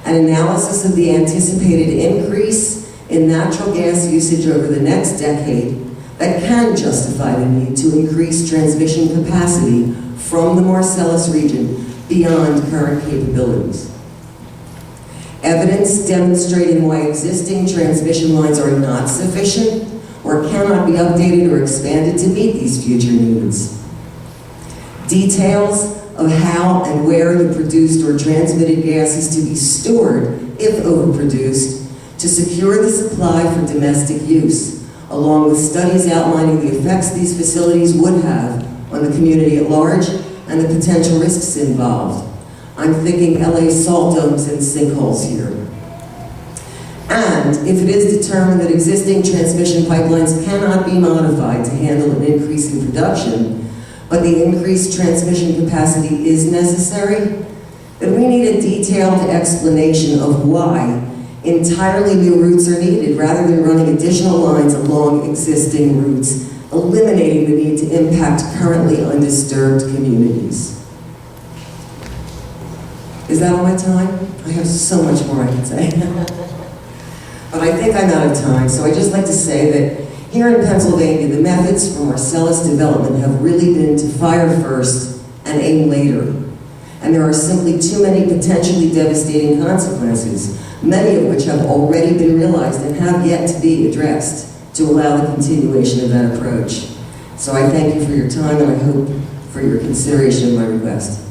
an analysis of the anticipated increase in natural gas usage over the next decade that can justify the need to increase transmission capacity from the Marcellus region beyond current capabilities. Evidence demonstrating why existing transmission lines are not sufficient or cannot be updated or expanded to meet these future needs. Details of how and where the produced or transmitted gas is to be stored, if overproduced, to secure the supply for domestic use, along with studies outlining the effects these facilities would have on the community at large and the potential risks involved. I'm thinking LA salt domes and sinkholes here. And if it is determined that existing transmission pipelines cannot be modified to handle an increase in production, but the increased transmission capacity is necessary, then we need a detailed explanation of why entirely new routes are needed rather than running additional lines along existing routes, eliminating the need to impact currently undisturbed communities. Is that all my time? I have so much more I can say. But I think I'm out of time, so I'd just like to say that here in Pennsylvania, the methods for Marcellus development have really been to fire first and aim later. And there are simply too many potentially devastating consequences, many of which have already been realized and have yet to be addressed to allow the continuation of that approach. So I thank you for your time, and I hope for your consideration of my request.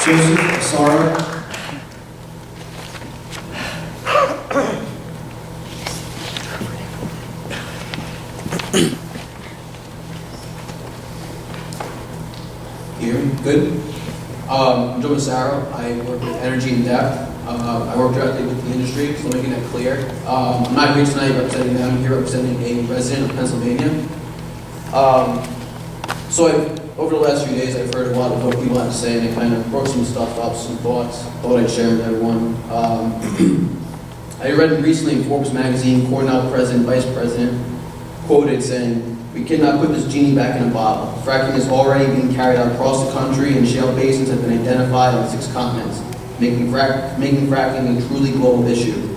Joseph Asaro. Here, good. I'm Joe Massaro. I work with Energy in Depth. I work directly with the industry, so making that clear. I'm not here tonight representing them. I'm here representing a resident of Pennsylvania. Over the last few days, I've heard a lot of what people have to say, and I kind of wrote some stuff up, some thoughts. Thought I'd share with everyone. I read recently in Forbes magazine, Cornell president, vice president, quoted saying, "We cannot put this genie back in a bottle. Fracking is already being carried out across the country, and shale basins have been identified on 6 continents, making fracking a truly global issue.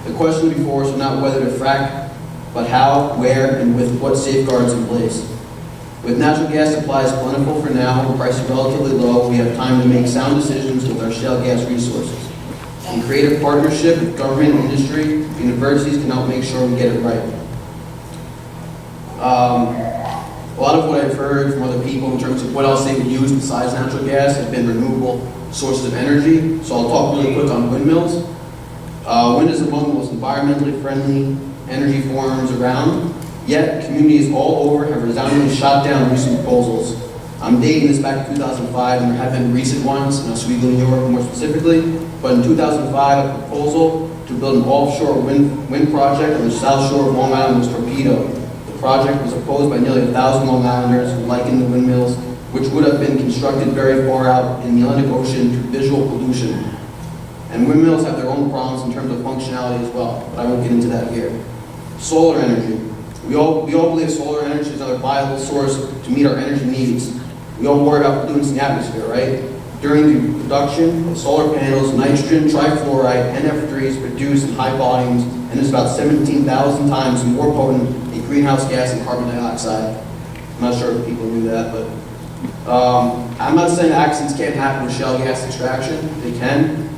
The question before us is not whether to frack, but how, where, and with what safeguards in place. With natural gas supplies plentiful for now and prices relatively low, we have time to make sound decisions with our shale gas resources. In creative partnership with government and industry, universities can help make sure we get it right." A lot of what I've heard from other people in terms of what else they would use besides natural gas have been renewable sources of energy. So I'll talk really quick on windmills. Wind is among the most environmentally friendly energy forms around, yet communities all over have resoundingly shot down recent proposals. I'm dating this back to 2005, and there have been recent ones in Oswego, New York more specifically, but in 2005, a proposal to build an offshore wind project on the south shore of Long Island was torpedoed. The project was opposed by nearly 1,000 Long Islanders who likened the windmills, which would have been constructed very far out in the Atlantic Ocean, to visual pollution. And windmills have their own problems in terms of functionality as well, but I won't get into that here. Solar energy. We all believe solar energy is another viable source to meet our energy needs. We all worry about pollutants in the atmosphere, right? During the production of solar panels, nitrogen, trifluoride, NF3 is produced in high volumes and is about 17,000 times more potent a greenhouse gas than carbon dioxide. I'm not sure if people knew that, but I'm not saying accidents can't happen with shale gas extraction. They can.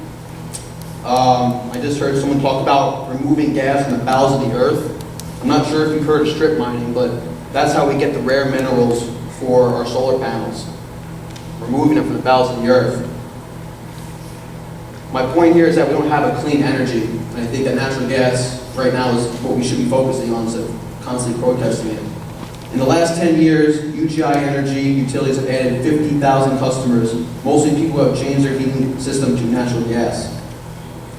I just heard someone talk about removing gas from the bowels of the earth. I'm not sure if you've heard of strip mining, but that's how we get the rare minerals for our solar panels, removing them from the bowels of the earth. My point here is that we don't have a clean energy, and I think that natural gas right now is what we should be focusing on instead of constantly protesting it. In the last 10 years, UGI Energy utilities have added 50,000 customers, mostly people who have changed their heating system to natural gas.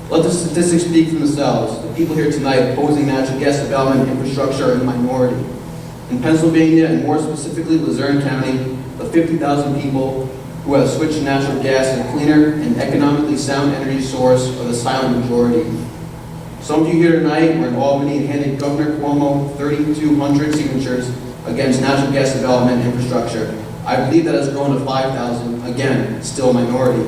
Let the statistics speak for themselves. The people here tonight opposing natural gas development infrastructure are in the minority. In Pennsylvania, and more specifically Luzerne County, the 50,000 people who have switched to natural gas as a cleaner and economically sound energy source are the silent majority. Some of you here tonight were in Albany and handed Governor Cuomo 3,200 signatures against natural gas development infrastructure. I believe that has grown to 5,000, again, still a minority.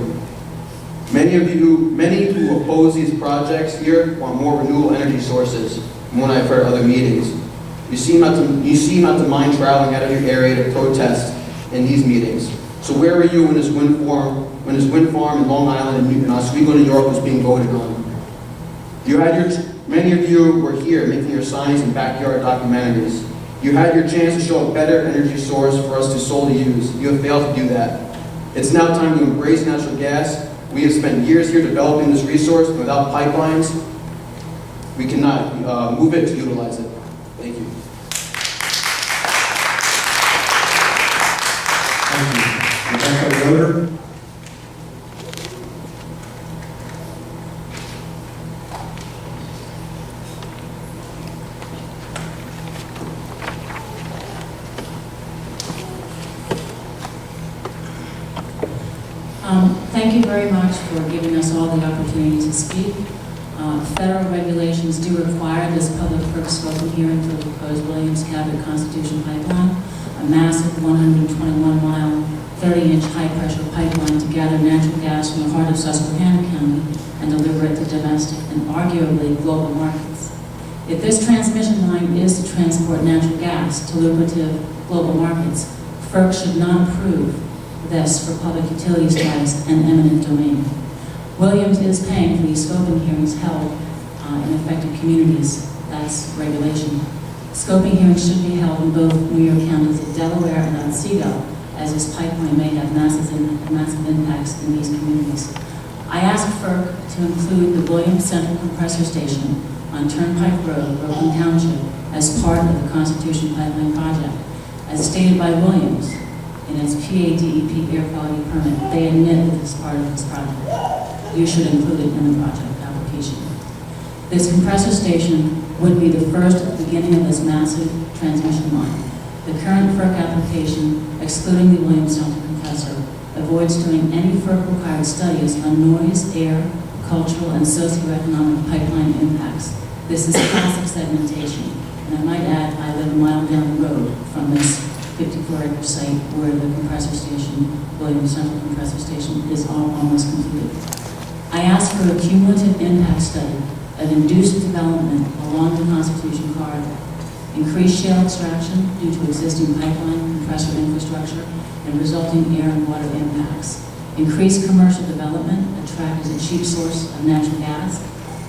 Many who oppose these projects here want more renewable energy sources, from what I've heard at other meetings. You seem not to mind traveling out of your area to protest in these meetings. So where were you when this wind farm in Long Island and Oswego, New York was being voted on? Many of you were here making your science and backyard documentaries. You had your chance to show a better energy source for us to solely use. You have failed to do that. It's now time to embrace natural gas. We have spent years here developing this resource, and without pipelines, we cannot move it to utilize it. Thank you. Thank you. Rebecca Yoder. Thank you very much for giving us all the opportunity to speak. Federal regulations do require this public purpose open hearing for the proposed Williams Cabot Constitution Pipeline, a massive 121-mile, 30-inch high-pressure pipeline to gather natural gas from the heart of Susquehanna County and deliver it to domestic and arguably global markets. If this transmission line is to transport natural gas to lucrative global markets, FERC should not approve this for public utility status and eminent domain. Williams is paying for these scoping hearings held in affected communities. That's regulation. Scoping hearings should be held in both New York counties of Delaware and Otsego, as this pipeline may have massive impacts in these communities. I asked FERC to include the Williams Central Compressor Station on Turnpike Road, Brooklyn Township, as part of the Constitution Pipeline project. As stated by Williams in its PADEP air quality permit, they admit that it's part of this project. you should include it in the project application. This compressor station would be the first at the beginning of this massive transmission line. The current FERC application, excluding the Williamstown compressor, avoids doing any FERC-required studies on noise, air, cultural, and socioeconomic pipeline impacts. This is classic segmentation. And I might add, I live a mile down the road from this 54-acre site where the compressor station, Williamstown compressor station, is almost completed. I asked for a cumulative impact study of induced development along the Constitution corridor, increased shale extraction due to existing pipeline compressor infrastructure and resulting air and water impacts, increased commercial development attracted a cheap source of natural gas,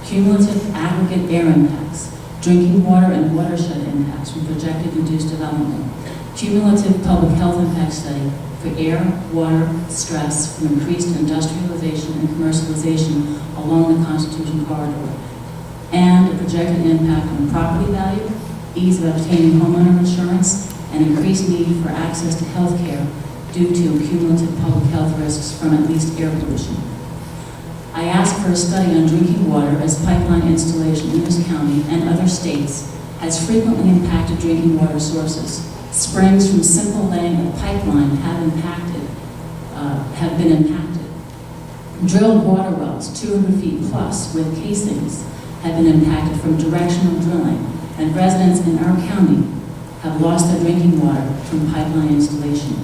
cumulative aggregate air impacts, drinking water and watershed impacts from projected induced development, cumulative public health impact study for air, water, stress from increased industrialization and commercialization along the Constitution corridor, and a projected impact on property value, ease of obtaining homeowner insurance, and increased need for access to health care due to cumulative public health risks from at least air pollution. I asked for a study on drinking water as pipeline installation in this county and other states has frequently impacted drinking water sources. Springs from simple laying of pipeline have been impacted. Drilled water wells, 200 feet plus, with casings, have been impacted from directional drilling, and residents in our county have lost their drinking water from pipeline installation.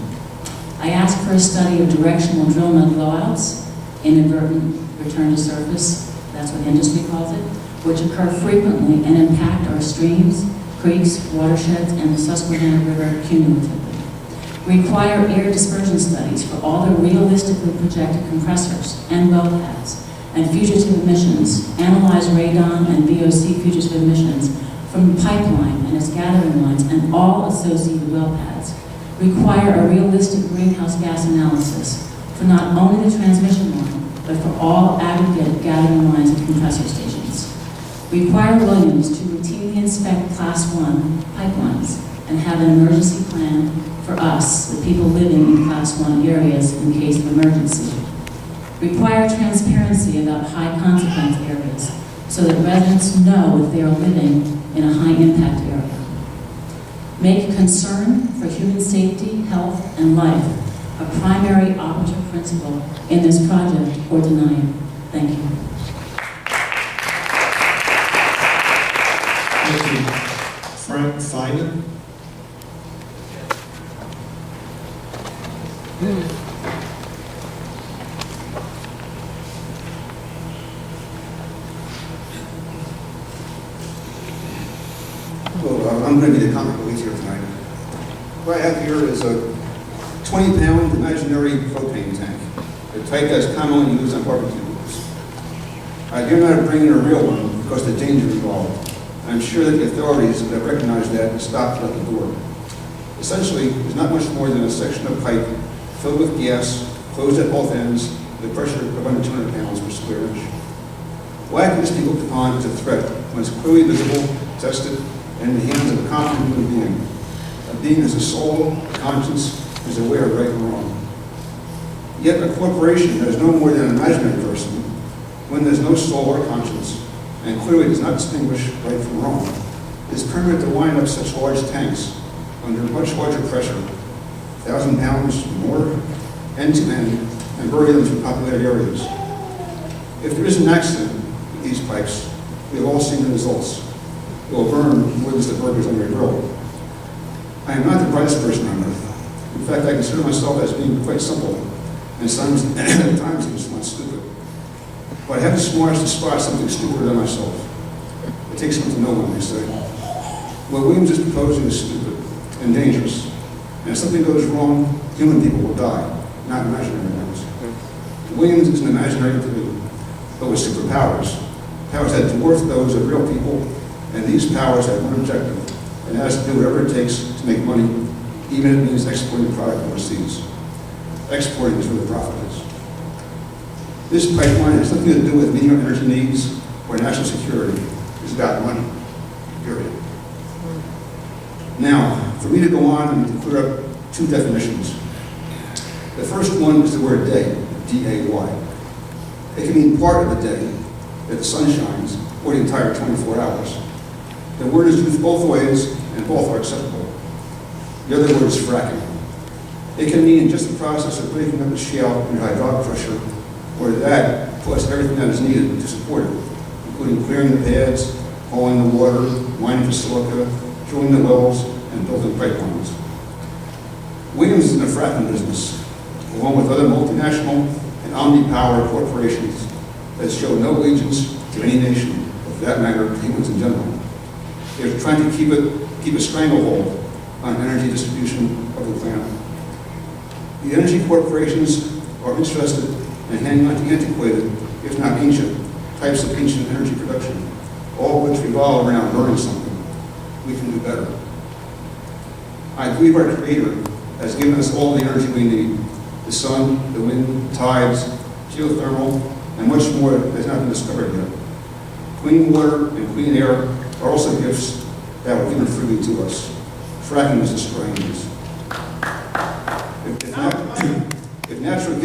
I asked for a study of directional drill mud blowouts, inadvertent return to surface, that's what industry calls it, which occur frequently and impact our streams, creeks, watersheds, and the Susquehanna River cumulatively. Require air dispersion studies for all the realistically projected compressors and well pads and fugitive emissions, analyze radon and VOC fugitive emissions from the pipeline and its gathering lines and all associated well pads. Require a realistic greenhouse gas analysis for not only the transmission line, but for all aggregate gathering lines and compressor stations. Require Williams to routinely inspect Class 1 pipelines and have an emergency plan for us, the people living in Class 1 areas in case of emergency. Require transparency about high consequence areas so that residents know if they are living in a high impact area. Make concern for human safety, health, and life a primary operative principle in this project or deny it. Thank you. Thank you. Frank Feynman. Well, I'm going to be the comic relief here tonight. What I have here is a 20-pound imaginary propane tank, the type that's commonly used on barbecue grills. I do not bring in a real one because of the danger involved. I'm sure that the authorities have recognized that and stopped it at the door. Essentially, it's not much more than a section of pipe filled with gas, closed at both ends, with a pressure of under 200 pounds per square inch. Why can this be looked upon as a threat when it's clearly visible, tested, and in the hands of a competent human being? A being has a soul, a conscience, is aware of right and wrong. Yet a corporation that is no more than an imaginary person, when there's no soul or conscience, and clearly does not distinguish right from wrong, is permitted to wind up such large tanks under much larger pressure, 1,000 pounds or more, end to end, and bury them through populated areas. If there is an accident with these pipes, we have all seen the results. It will burn more than the burgers on your grill. I am not the brightest person on earth. In fact, I consider myself as being quite simple, and at times even somewhat stupid. But I have the smarts to spot something stupider than myself. It takes one to know one, they say. What Williams is proposing is stupid and dangerous. And if something goes wrong, human people will die, not imaginary ones. Williams is an imaginary entity, but with superpowers. Powers that dwarf those of real people, and these powers have one objective, and that is to do whatever it takes to make money, even if it means exporting the product overseas. Exporting is where the profit is. This pipeline has nothing to do with meeting our energy needs or national security. It's about money, period. Now, for me to go on, I need to clear up two definitions. The first one is the word day, D-A-Y. It can mean part of the day that the sun shines, or the entire 24 hours. The word is used both ways, and both are acceptable. The other word is fracking. It can mean just the process of breaking up the shale under hydraulic pressure, or that plus everything that is needed to support it, including clearing the pads, hauling the water, mining for silica, drilling the wells, and building pipelines. Williams is in the fracking business, along with other multinational and omni-power corporations that show no allegiance to any nation, or for that matter, humans in general. They're trying to keep a stranglehold on energy distribution of the planet. The energy corporations are interested in hanging on to antiquated, if not ancient, types of ancient energy production, all of which revolve around burning something. We can do better. I believe our Creator has given us all the energy we need: the sun, the wind, tides, geothermal, and much more that has not been discovered yet. Clean water and clean air are also gifts that were given freely to us. Fracking is destroying these. If natural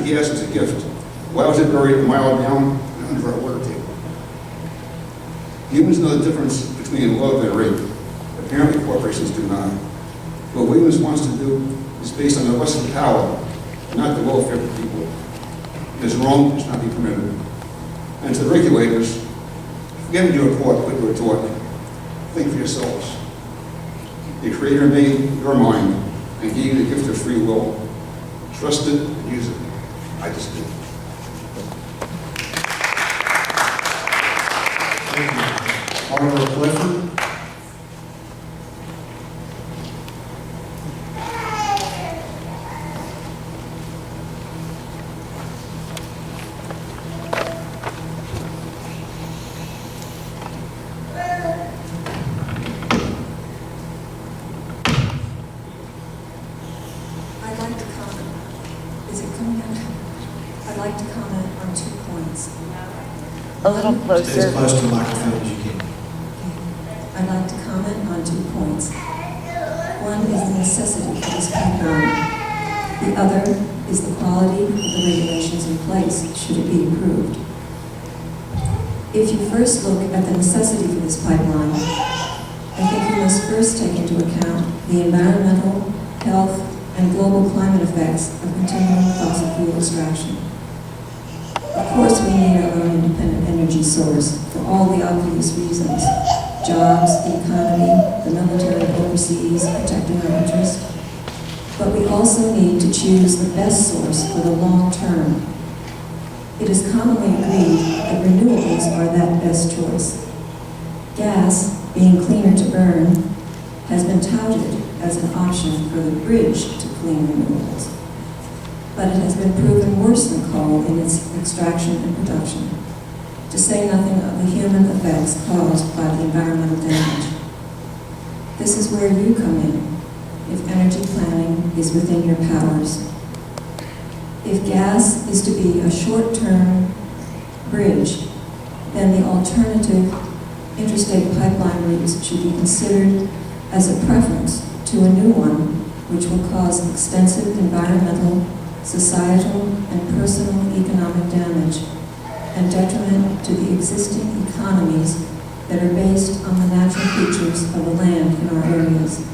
gas is a gift, why was it buried a mile down and under our water table? Humans know the difference between love and rape. Apparently corporations do not. What Williams wants to do is based on the lust of power, not the welfare of the people. It is wrong, it should not be permitted. And to the regulators, forget you were taught what you were taught. Think for yourselves. The Creator made your mind and gave you the gift of free will. Trust it and use it. I just did. Thank you. Oliver Clifford. A little Stay as closer. close to the microphone as you can. I'd like to comment on 2 points. One is the necessity for this pipeline. The other is the quality of the regulations in place, should it be approved. If you first look at the necessity for this pipeline, I think you must first take into account the environmental, health, and global climate effects of continuing fossil fuel extraction. Of course, we need our own independent energy source for all the obvious reasons: jobs, the economy, the military overseas, protecting our interests. But we also need to choose the best source for the long term. It is commonly agreed that renewables are that best choice. Gas, being cleaner to burn, has been touted as an option for the bridge to clean renewables. But it has been proven worse than coal in its extraction and production, to say nothing of the human effects caused by the environmental damage. This is where you come in, if energy planning is within your powers. If gas is to be a short-term bridge, then the alternative interstate pipeline routes should be considered as a preference to a new one, which will cause extensive environmental, societal, and personal economic damage, and detriment to the existing economies that are based on the natural features of the land in our areas.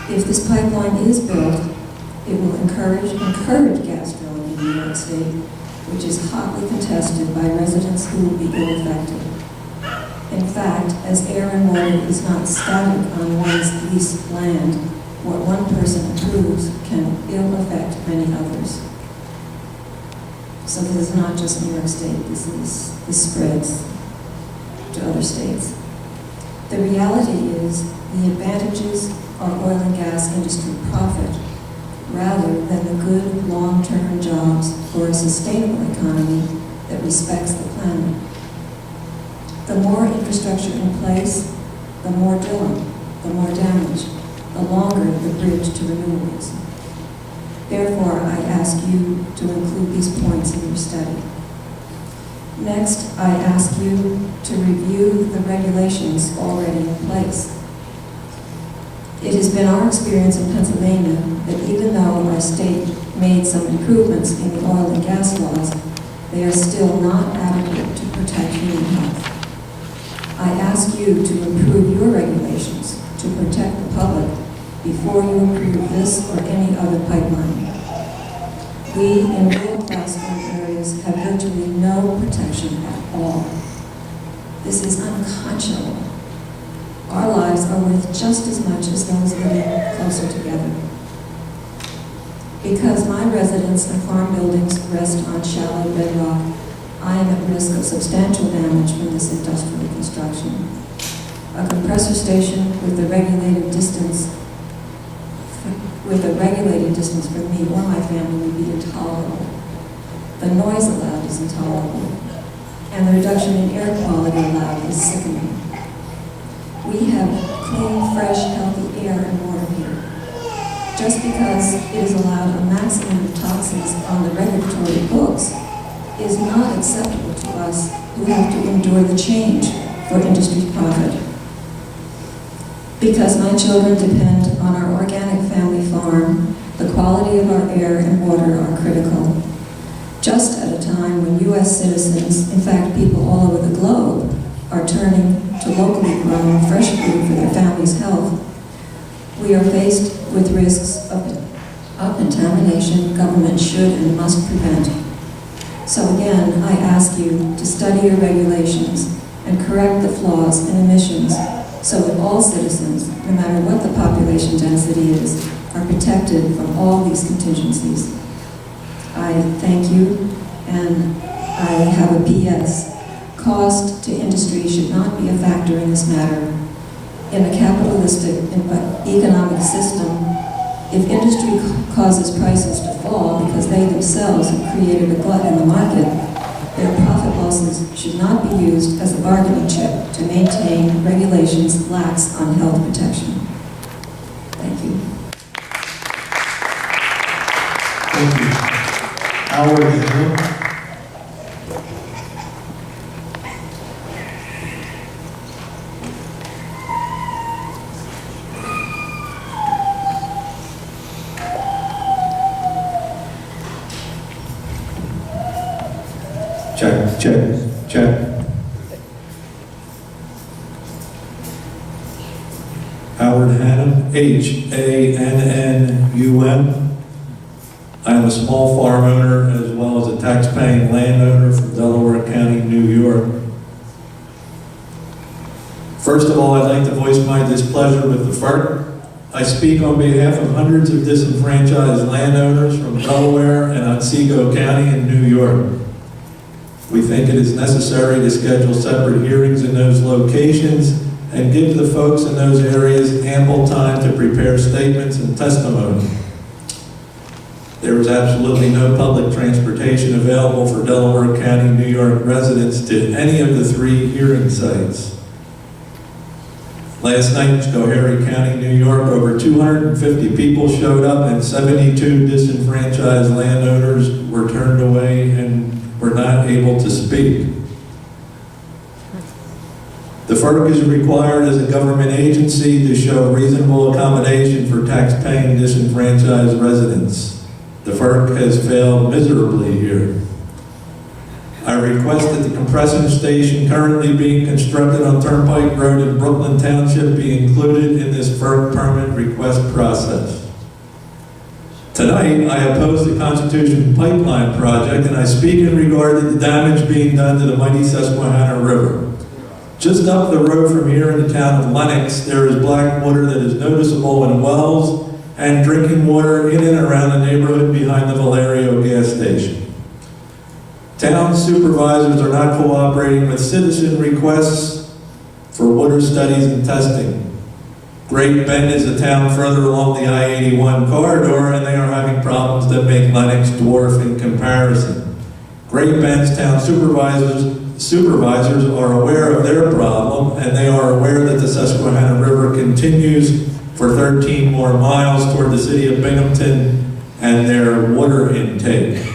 If this pipeline is built, it will encourage gas drilling in New York State, which is hotly contested by residents who will be ill affected. In fact, as air and water is not static on one's leased land, what one person approves can ill affect many others. So this is not just New York State, this spreads to other states. The reality is the advantages are oil and gas industry profit rather than the good long-term jobs for a sustainable economy that respects the planet. The more infrastructure in place, the more drilling, the more damage, the longer the bridge to renewables. Therefore, I ask you to include these points in your study. Next, I ask you to review the regulations already in place. It has been our experience in Pennsylvania that even though our state made some improvements in the oil and gas laws, they are still not adequate to protect human health. I ask you to improve your regulations to protect the public before you approve this or any other pipeline. We in middle-class areas have virtually no protection at all. This is unconscionable. Our lives are worth just as much as those living closer together. Because my residence and farm buildings rest on shallow bedrock, I am at risk of substantial damage from this industrial construction. A compressor station with a regulated distance from me or my family would be intolerable. The noise allowed is intolerable, and the reduction in air quality allowed is sickening. We have clean, fresh, healthy air and water here. Just because it is allowed a maximum of toxins on the regulatory books is not acceptable to us who have to endure the change for industry profit. Because my children depend on our organic family farm, the quality of our air and water are critical. Just at a time when U.S. citizens, in fact people all over the globe, are turning to locally grown fresh food for their family's health, we are faced with risks of contamination government should and must prevent. So again, I ask you to study your regulations and correct the flaws in emissions so that all citizens, no matter what the population density is, are protected from all these contingencies. I thank you, and I have a PS. Cost to industry should not be a factor in this matter. In a capitalistic economic system, if industry causes prices to fall because they themselves have created a glut in the market, their profit losses should not be used as a bargaining chip to maintain regulations lax on health protection. Thank you. Thank you. Howard Hill. Check. Howard Hannum, Hannum. I am a small farm owner as well as a tax-paying landowner from Delaware County, New York. First of all, I'd like to voice my displeasure with the FERC. I speak on behalf of hundreds of disenfranchised landowners from Delaware and Otsego County in New York. We think it is necessary to schedule separate hearings in those locations and give the folks in those areas ample time to prepare statements and testimony. There is absolutely no public transportation available for Delaware County, New York residents to any of the 3 hearing sites. Last night in Schoharie County, New York, over 250 people showed up and 72 disenfranchised landowners were turned away and were not able to speak. The FERC is required as a government agency to show reasonable accommodation for tax-paying disenfranchised residents. The FERC has failed miserably here. I request that the compressor station currently being constructed on Turnpike Road in Brooklyn Township be included in this FERC permit request process. Tonight, I oppose the Constitution Pipeline project, and I speak in regard to the damage being done to the mighty Susquehanna River. Just up the road from here in the town of Lenox, there is black water that is noticeable in wells and drinking water in and around the neighborhood behind the Valerio gas station. Town supervisors are not cooperating with citizen requests for water studies and testing. Great Bend is a town further along the I-81 corridor, and they are having problems that make Lenox dwarf in comparison. Great Bend's town supervisors are aware of their problem, and they are aware that the Susquehanna River continues for 13 more miles toward the city of Binghamton and their water intake.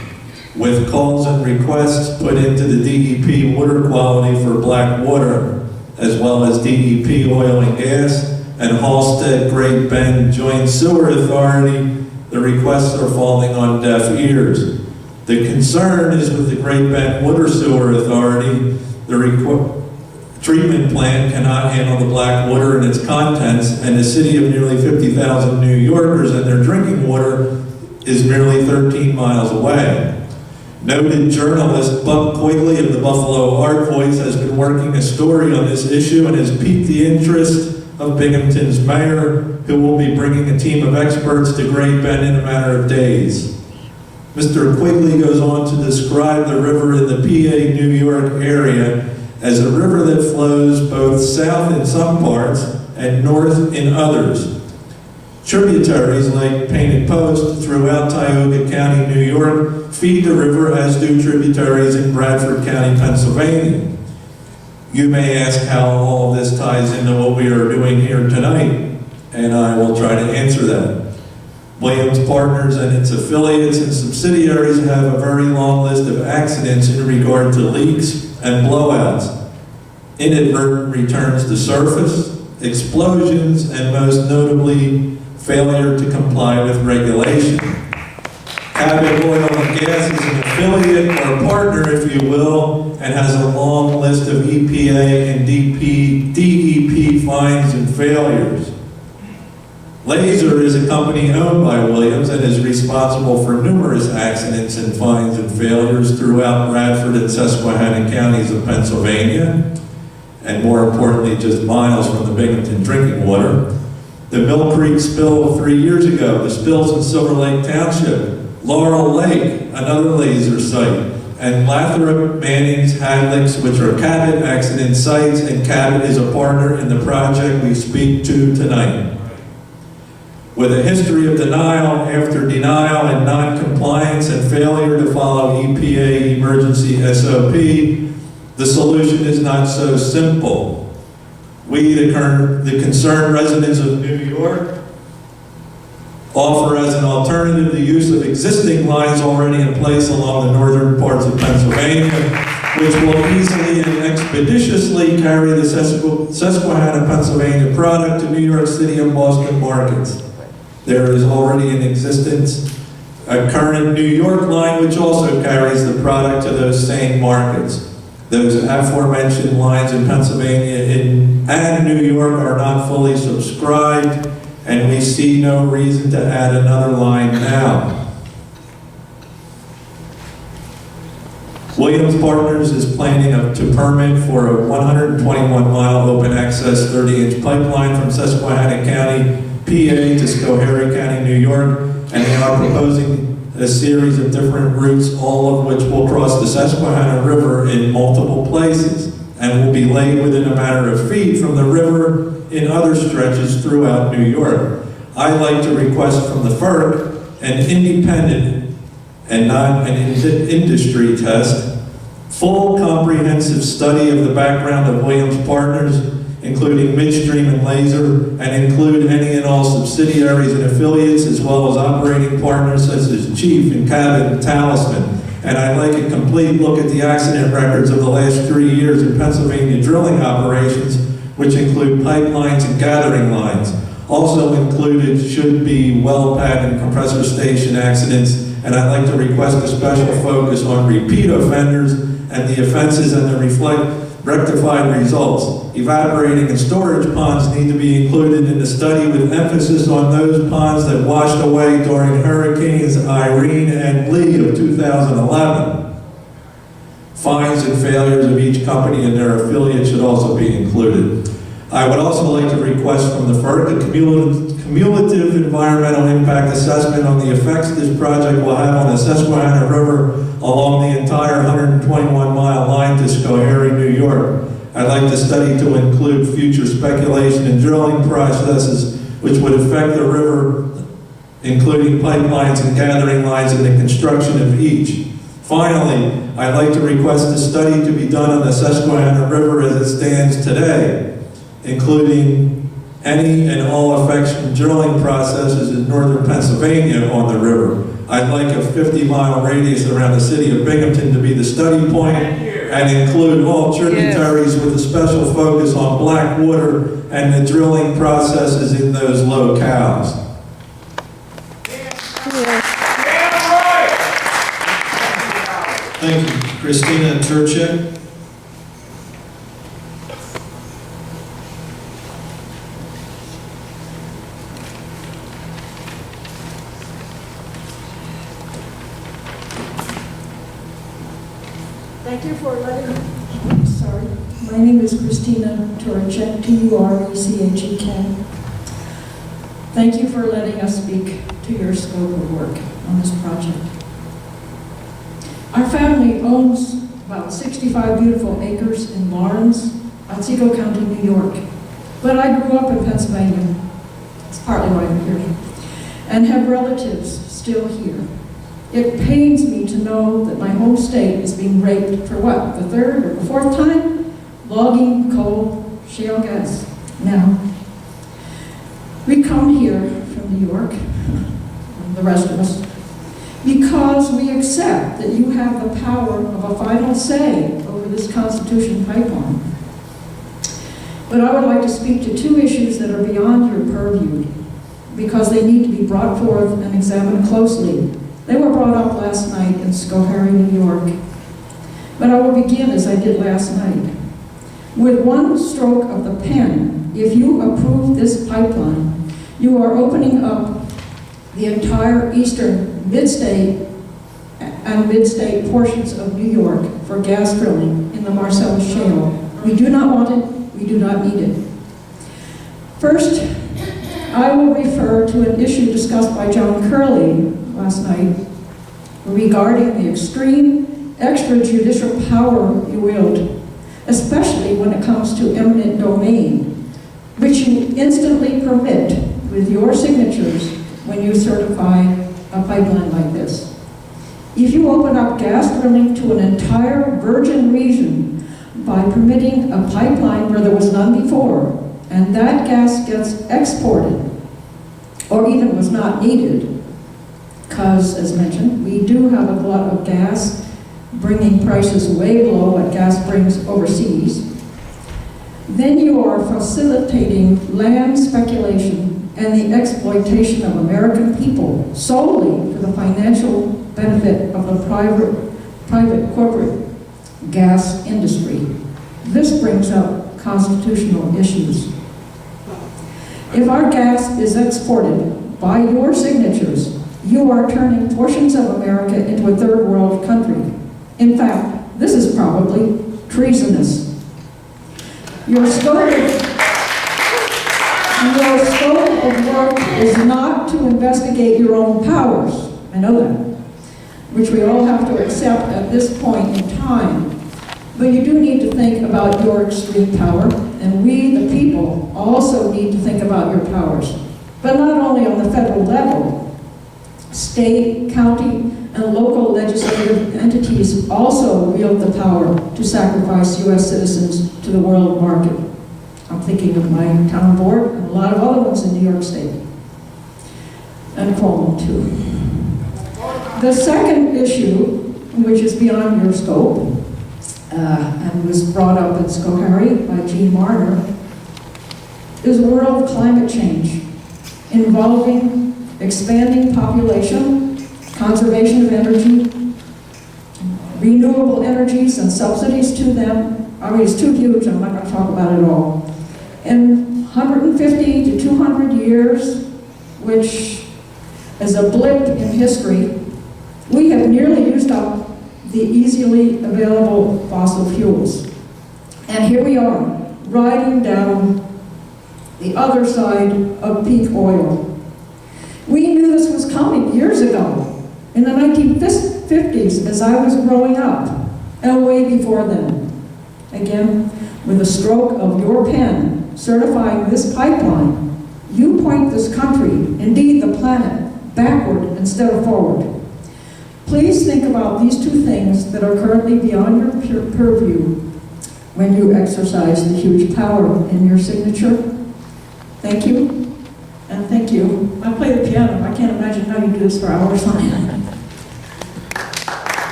With calls and requests put into the DEP water quality for black water, as well as DEP oil and gas, and Halstead Great Bend Joint Sewer Authority, the requests are falling on deaf ears. The concern is with the Great Bend Water Sewer Authority. The treatment plant cannot handle the black water and its contents, and the city of nearly 50,000 New Yorkers and their drinking water is merely 13 miles away. Noted journalist Buck Quigley of the Buffalo Art Voice has been working a story on this issue and has piqued the interest of Binghamton's mayor, who will be bringing a team of experts to Great Bend in a matter of days. Mr. Quigley goes on to describe the river in the PA, New York area as a river that flows both south in some parts and north in others. Tributaries like Painted Post throughout Tioga County, New York, feed the river, as do tributaries in Bradford County, Pennsylvania. You may ask how all of this ties into what we are doing here tonight, and I will try to answer that. Williams Partners and its affiliates and subsidiaries have a very long list of accidents in regard to leaks and blowouts, inadvertent returns to surface, explosions, and most notably, failure to comply with regulation. Cabot Oil and Gas is an affiliate or partner, if you will, and has a long list of EPA and DEP fines and failures. Laser is a company owned by Williams and is responsible for numerous accidents and fines and failures throughout Bradford and Susquehanna counties of Pennsylvania, and more importantly, just miles from the Binghamton drinking water. The Mill Creek spill 3 years ago, the spills in Silver Lake Township, Laurel Lake, another laser site, and Lathrop, Manning's, Hadlicks, which are Cabot accident sites, and Cabot is a partner in the project we speak to tonight. With a history of denial after denial and non-compliance and failure to follow EPA emergency SOP, the solution is not so simple. We, the concerned residents of New York, offer as an alternative the use of existing lines already in place along the northern parts of Pennsylvania, which will easily and expeditiously carry the Susquehanna, Pennsylvania product to New York City and Boston markets. There is already in existence a current New York line which also carries the product to those same markets. Those aforementioned lines in Pennsylvania and New York are not fully subscribed, and we see no reason to add another line now. Williams Partners is planning to permit for a 121-mile open access 30-inch pipeline from Susquehanna County, PA to Schoharie County, New York, and they are proposing a series of different routes, all of which will cross the Susquehanna River in multiple places and will be laid within a matter of feet from the river in other stretches throughout New York. I'd like to request from the FERC an independent and not an industry test, full comprehensive study of the background of Williams Partners, including midstream and laser, and include any and all subsidiaries and affiliates, as well as operating partners such as Chief and Cabot and Talisman. And I'd like a complete look at the accident records of the last 3 years in Pennsylvania drilling operations, which include pipelines and gathering lines. Also included should be well pad and compressor station accidents, and I'd like to request a special focus on repeat offenders and the offenses and the rectified results. Evaporating and storage ponds need to be included in the study with emphasis on those ponds that washed away during Hurricanes Irene and Lee of 2011. Fines and failures of each company and their affiliates should also be included. I would also like to request from the FERC a cumulative environmental impact assessment on the effects this project will have on the Susquehanna River along the entire 121-mile line to Schoharie, New York. I'd like the study to include future speculation and drilling processes which would affect the river, including pipelines and gathering lines and the construction of each. Finally, I'd like to request a study to be done on the Susquehanna River as it stands today, including any and all effects from drilling processes in northern Pennsylvania on the river. I'd like a 50-mile radius around the city of Binghamton to be the study point, and include all tributaries with a special focus on black water and the drilling processes in those locales. Thank you. Christina Turchik. Thank you for letting me, sorry. My name is Christina Turchek, T-U-R-E-C-H-E-K. Thank you for letting us speak to your scope of work on this project. Our family owns about 65 beautiful acres in Lawrence, Otsego County, New York. But I grew up in Pennsylvania. It's partly why I'm here. And have relatives still here. It pains me to know that my home state is being raped for what, the third or the fourth time? Logging, coal, shale gas. Now, we come here from New York, the rest of us, because we accept that you have the power of a final say over this Constitution pipeline. But I would like to speak to two issues that are beyond your purview, because they need to be brought forth and examined closely. They were brought up last night in Susquehanna, New York. But I will begin as I did last night. With one stroke of the pen, if you approve this pipeline, you are opening up the entire eastern mid-state and mid-state portions of New York for gas drilling in the Marcellus Shale. We do not want it, we do not need it. First, I will refer to an issue discussed by John Curley last night regarding the extreme extrajudicial power you wield, especially when it comes to eminent domain, which you instantly permit with your signatures when you certify a pipeline like this. If you open up gas drilling to an entire virgin region by permitting a pipeline where there was none before, and that gas gets exported, or even was not needed, because, as mentioned, we do have a glut of gas, bringing prices way below what gas brings overseas, then you are facilitating land speculation and the exploitation of American people solely for the financial benefit of the private corporate gas industry. This brings up constitutional issues. If our gas is exported by your signatures, you are turning portions of America into a third world country. In fact, this is probably treasonous. Your scope of work is not to investigate your own powers, I know that, which we all have to accept at this point in time. But you do need to think about your extreme power, and we, the people, also need to think about your powers. But not only on the federal level, state, county, and local legislative entities also wield the power to sacrifice U.S. citizens to the world market. I'm thinking of my town board and a lot of other ones in New York State. And Cuomo, too. The second issue, which is beyond your scope, and was brought up at Schoharie by Gene Marner, is world climate change, involving expanding population, conservation of energy, renewable energies and subsidies to them. I mean, it's too huge, I'm not going to talk about it all. In 150 to 200 years, which is a blip in history, we have nearly used up the easily available fossil fuels. And here we are, riding down the other side of peak oil. We knew this was coming years ago, in the 1950s, as I was growing up, and way before then. Again, with a stroke of your pen certifying this pipeline, you point this country, indeed the planet, backward instead of forward. Please think about these two things that are currently beyond your purview when you exercise the huge power in your signature. Thank you. And thank you. I play the piano. I can't imagine how you do this for hours on end.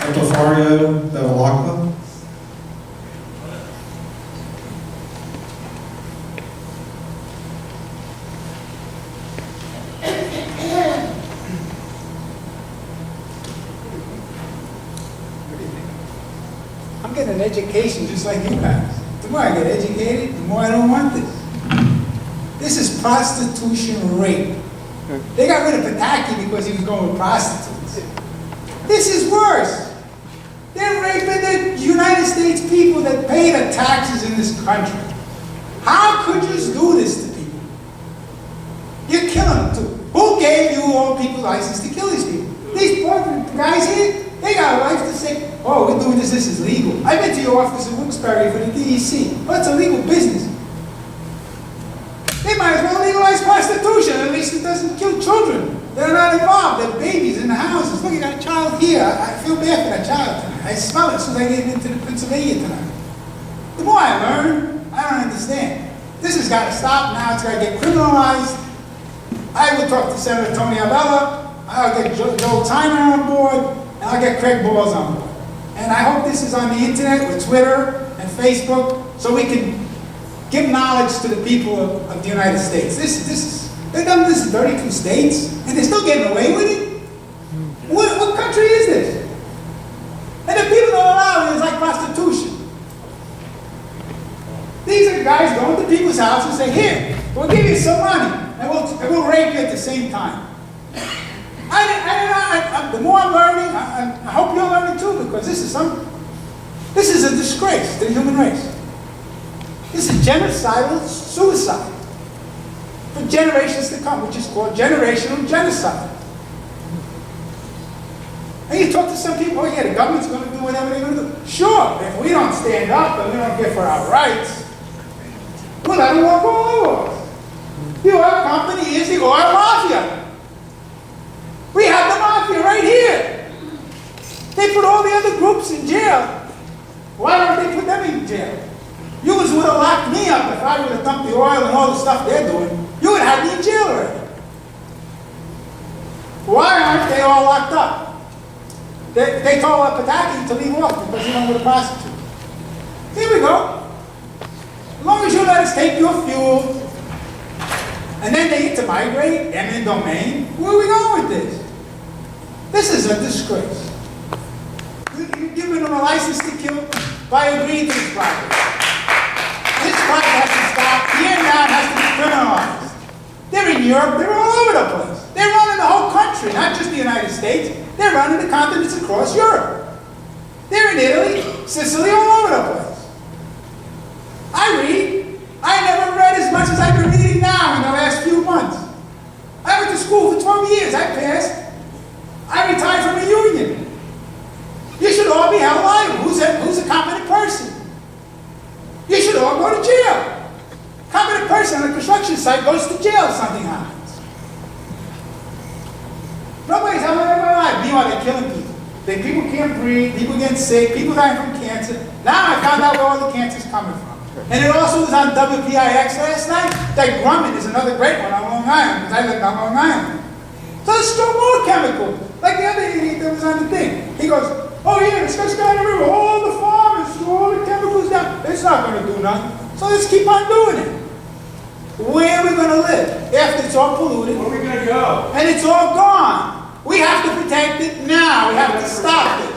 Etofario Bevilacqua. I'm getting an education just like you guys. The more I get educated, the more I don't want this. This is prostitution rape. They got rid of Pataki because he was going with prostitutes. This is worse. They're raping the United States people that pay the taxes in this country. How could you do this to people? You're killing them too. Who gave you all people license to kill these people? These poor guys here, they got a life to say, oh, we're doing this is legal. I've been to your office in Wilkes-Barre for the DEC. Well, it's a legal business. They might as well legalize prostitution. At least it doesn't kill children. They're not involved. They're babies in the houses. Look, you got a child here. I feel bad for that child tonight. I smell it as soon as I get into the Pennsylvania tonight. The more I learn, I don't understand. This has got to stop now. It's got to get criminalized. I will talk to Senator Tony Abella. I'll get Joe Tyner on board, and I'll get Craig Balls on board. And I hope this is on the internet with Twitter and Facebook, so we can give knowledge to the people of the United States. They've done this in 32 states, and they're still getting away with it? What country is this? And the people don't allow it, it's like prostitution. These are guys going to people's houses and say, here, we'll give you some money, and we'll rape you at the same time. The more I'm learning, I hope you're learning too, because this is a disgrace to the human race. This is genocidal suicide for generations to come, which is called generational genocide. And you talk to some people, oh yeah, the government's going to do whatever they're going to do. Sure, if we don't stand up and we don't get for our rights, we'll let them walk all over us. The oil company is the oil mafia. We have the mafia right here. They put all the other groups in jail. Why don't they put them in jail? You would have locked me up if I would have dumped the oil and all the stuff they're doing. You would have had me in jail already. Why aren't they all locked up? They told Pataki to leave off because he went with a prostitute. Here we go. As long as you let us take your fuel, and then they get to migrate, eminent domain, where are we going with this? This is a disgrace. You're giving them a license to kill by agreeing to this project. This project has to stop. Here now it has to be criminalized. They're in Europe. They're all over the place. They're running the whole country, not just the United States. They're running the continents across Europe. They're in Italy, Sicily, all over the place. I read. I never read as much as I've been reading now in the last few months. I went to school for 12 years. I passed. I retired from a union. You should all be held liable. Who's a competent person? You should all go to jail. Competent person on a construction site goes to jail if something happens. Nobody's held liable alive. Meanwhile, they're killing people. People can't breathe, people get sick, people dying from cancer. Now I found out where all the cancer's coming from. And it also was on WPIX last night. That Grumman is another great one on Long Island, because I live on Long Island. So there's still more chemical. Like the other idiot that was on the thing. He goes, oh yeah, the Susquehanna River, all the farmers threw all the chemicals down. It's not going to do nothing. So let's keep on doing it. Where are we going to live after it's all polluted? Where are we going to go? And it's all gone. We have to protect it now. We have to stop this.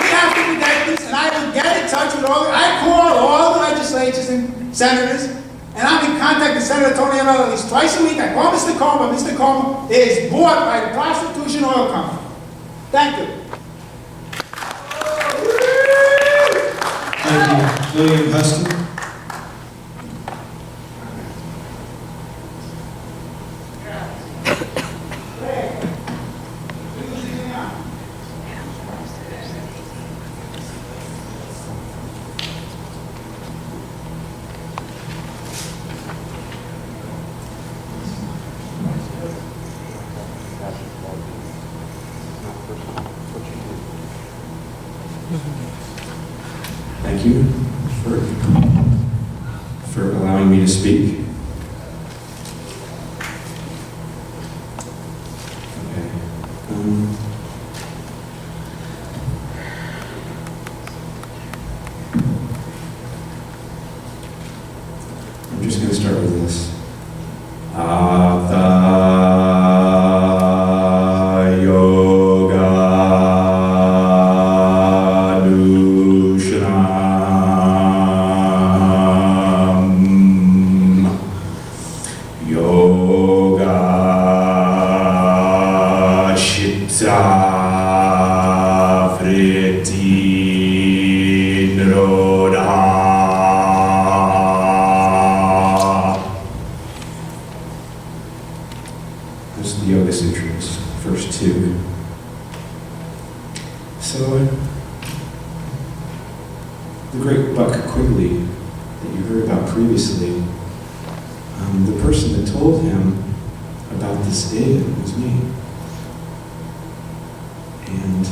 We have to protect this, and I will get in touch with I call all the legislators and senators, and I'm in contact with Senator Tony Abella at least twice a week. I call Mr. Comer. Mr. Comer is bought by the prostitution oil company. Thank you. Thank you. William Heston. Thank you for allowing me to speak. greatest interest, first two. So, the great Buck Quigley that you heard about previously, the person that told him about this data was me. And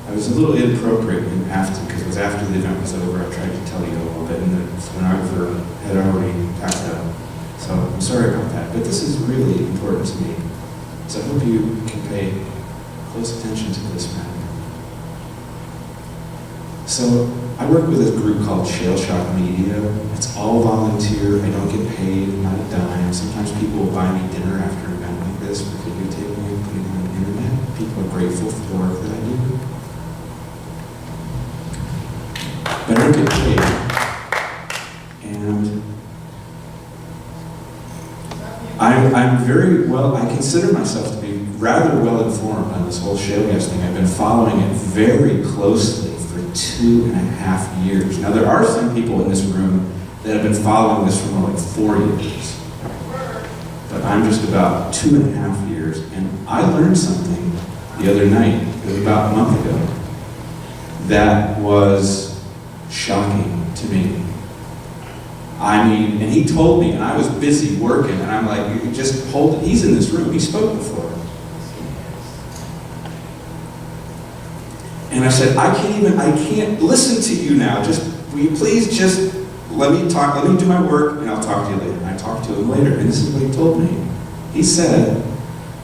I was a little inappropriate after, because it was after the event was over. I tried to tell you a little bit, and the stenographer had already packed up. So I'm sorry about that, but this is really important to me. So I hope you can pay close attention to this matter. So I work with a group called Shale Shock Media. It's all volunteer. I don't get paid, not a dime. Sometimes people will buy me dinner after an event like this for videotaping and putting it on the internet. People are grateful for the work that I do. But I don't get paid. And I'm very well, I consider myself to be rather well informed on this whole shale gas thing. I've been following it very closely for 2.5 years. Now, there are some people in this room that have been following this for more like 4 years. But I'm just about 2.5 years, and I learned something the other night, it was about a month ago, that was shocking to me. I mean, and he told me, and I was busy working, and I'm like, you can just hold it. He's in this room, he spoke before. And I said, I can't listen to you now. Will you please just let me talk, let me do my work, and I'll talk to you later. And I talked to him later, and this is what he told me. He said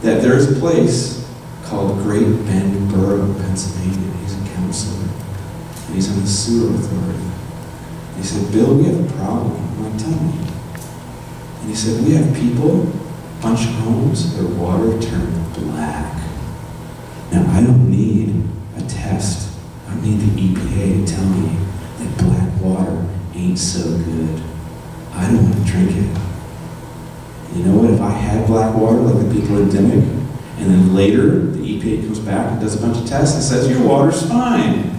that there's a place called Great Bend Borough, Pennsylvania. He's a counselor, and he's on the sewer authority. He said, Bill, we have a problem. I'm like, tell me. And he said, we have people, bunch of homes, their water turned black. Now, I don't need a test. I don't need the EPA to tell me that black water ain't so good. I don't want to drink it. You know what? If I had black water like the people in Dimmock, and then later the EPA comes back and does a bunch of tests and says, your water's fine.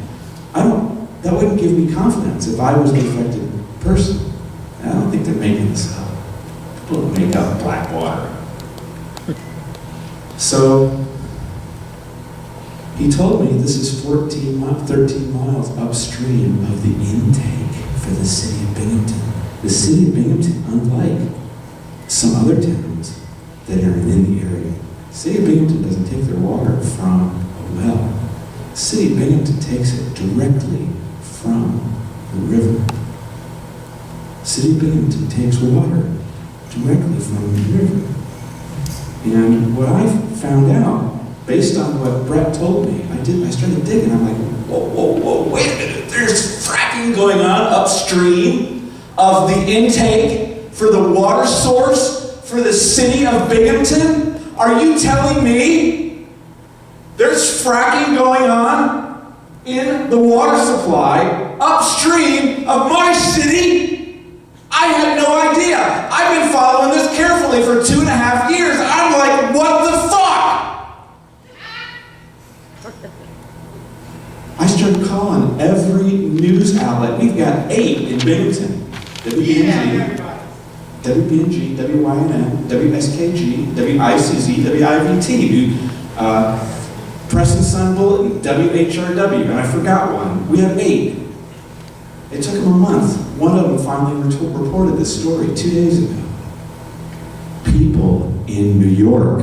That wouldn't give me confidence if I was the affected person. And I don't think they're making this up. People don't make up black water. So, he told me this is 13 miles upstream of the intake for the city of Binghamton. The city of Binghamton, unlike some other towns that are in the area, the city of Binghamton doesn't take their water from a well. The city of Binghamton takes it directly from the river. The city of Binghamton takes water directly from the river. And what I found out, based on what Brett told me, I started digging. I'm like, whoa, wait a minute. There's fracking going on upstream of the intake for the water source for the city of Binghamton? Are you telling me there's fracking going on in the water supply upstream of my city? I had no idea. I've been following this carefully for 2.5 years. I'm like, what the fuck? I started calling every news outlet. We've got 8 in Binghamton. WBNG, WYNN, WSKG, WICZ, WIVT, Press and Sun Bulletin, WHRW, and I forgot one. We have 8. It took them a month. One of them finally reported this story 2 days ago. People in New York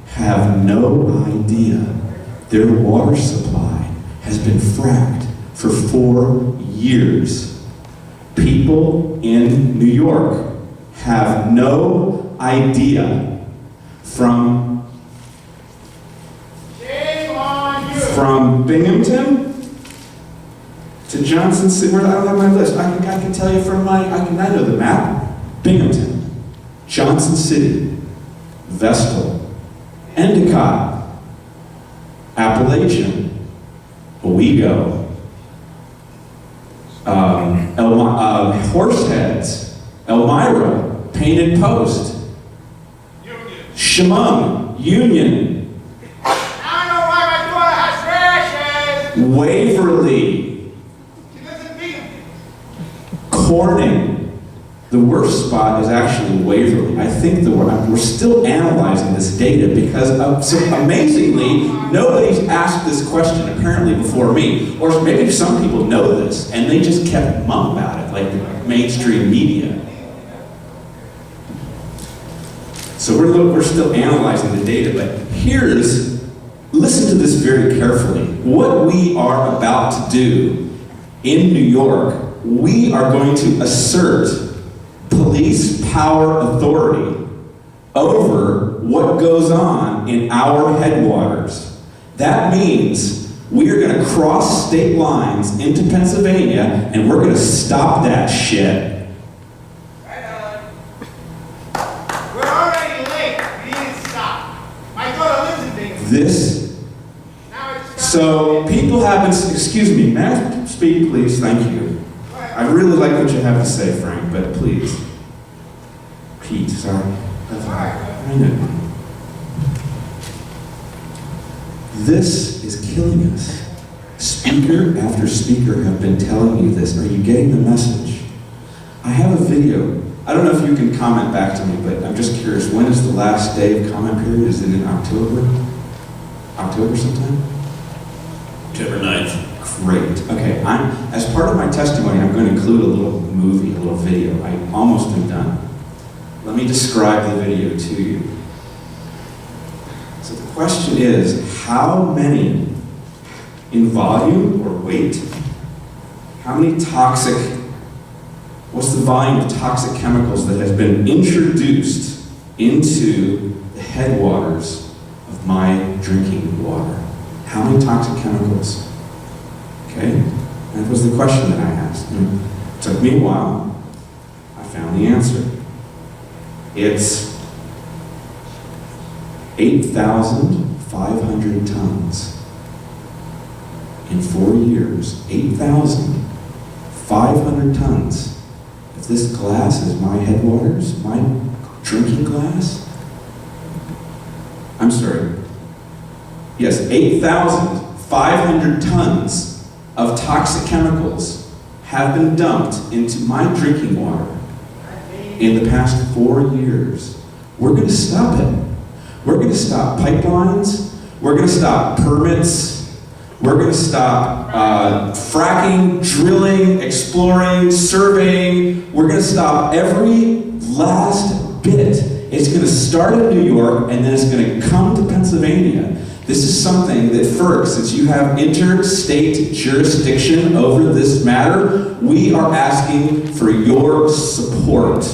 have no idea their water supply has been fracked for 4 years. People in New York have no idea from Binghamton to Johnson City. I don't have my list. I can tell you from I know the map. Binghamton, Johnson City, Vestal, Endicott, Appalachian, Owego, Horseheads, Elmira, Painted Post, Chemung, Union, Waverly, Corning, The worst spot is actually Waverly. I think we're still analyzing this data because amazingly, nobody's asked this question apparently before me. Or maybe some people know this and they just kept mum about it, like the mainstream media. So we're still analyzing the data, but listen to this very carefully. What we are about to do in New York, we are going to assert police power authority over what goes on in our headwaters. That means we are going to cross state lines into Pennsylvania and we're going to stop that shit. We're already late. We didn't stop. My daughter lives in Binghamton. So people have been, excuse me, may I speak please? Thank you. I really like what you have to say, Frank, but please. Pete, sorry. That's all right. I know. This is killing us. Speaker after speaker have been telling you this. Are you getting the message? I have a video. I don't know if you can comment back to me, but I'm just curious. When is the last day of comment period? Is it in October? October sometime? October 9th. Great. Okay, as part of my testimony, I'm going to include a little movie, a little video. I almost am done. Let me describe the video to you. So the question is, how many in volume or weight, how many what's the volume of toxic chemicals that has been introduced into the headwaters of my drinking water? How many toxic chemicals? Okay, that was the question that I asked. And it took me a while. I found the answer. It's 8,500 tons. In 4 years, 8,500 tons. If this glass is my headwaters, my drinking glass, I'm sorry. Yes, 8,500 tons of toxic chemicals have been dumped into my drinking water in the past 4 years. We're going to stop it. We're going to stop pipelines. We're going to stop permits. We're going to stop fracking, drilling, exploring, surveying. We're going to stop every last bit. It's going to start in New York and then it's going to come to Pennsylvania. This is something that FERC, since you have interstate jurisdiction over this matter, we are asking for your support.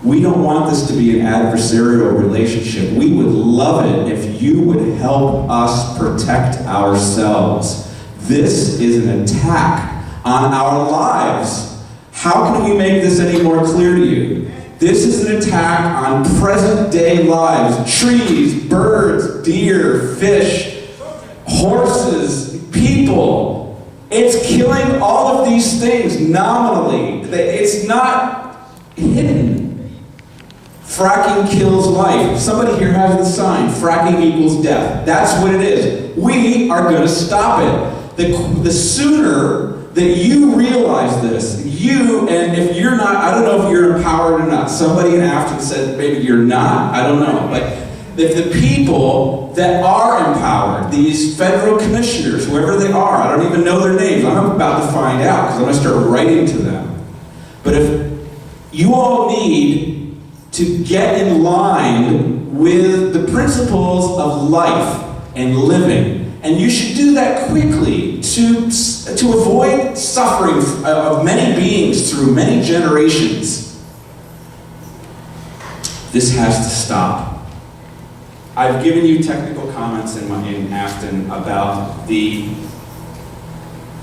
We don't want this to be an adversarial relationship. We would love it if you would help us protect ourselves. This is an attack on our lives. How can we make this any more clear to you? This is an attack on present-day lives. Trees, birds, deer, fish, horses, people. It's killing all of these things nominally. It's not hidden. Fracking kills life. Somebody here has the sign, fracking equals death. That's what it is. We are going to stop it. The sooner that you realize this, and if you're not, I don't know if you're empowered or not. Somebody in Afton said maybe you're not, I don't know. But if the people that are empowered, these federal commissioners, whoever they are, I don't even know their names, I'm about to find out because I'm going to start writing to them. But if you all need to get in line with the principles of life and living, and you should do that quickly to avoid suffering of many beings through many generations. This has to stop. I've given you technical comments in Afton about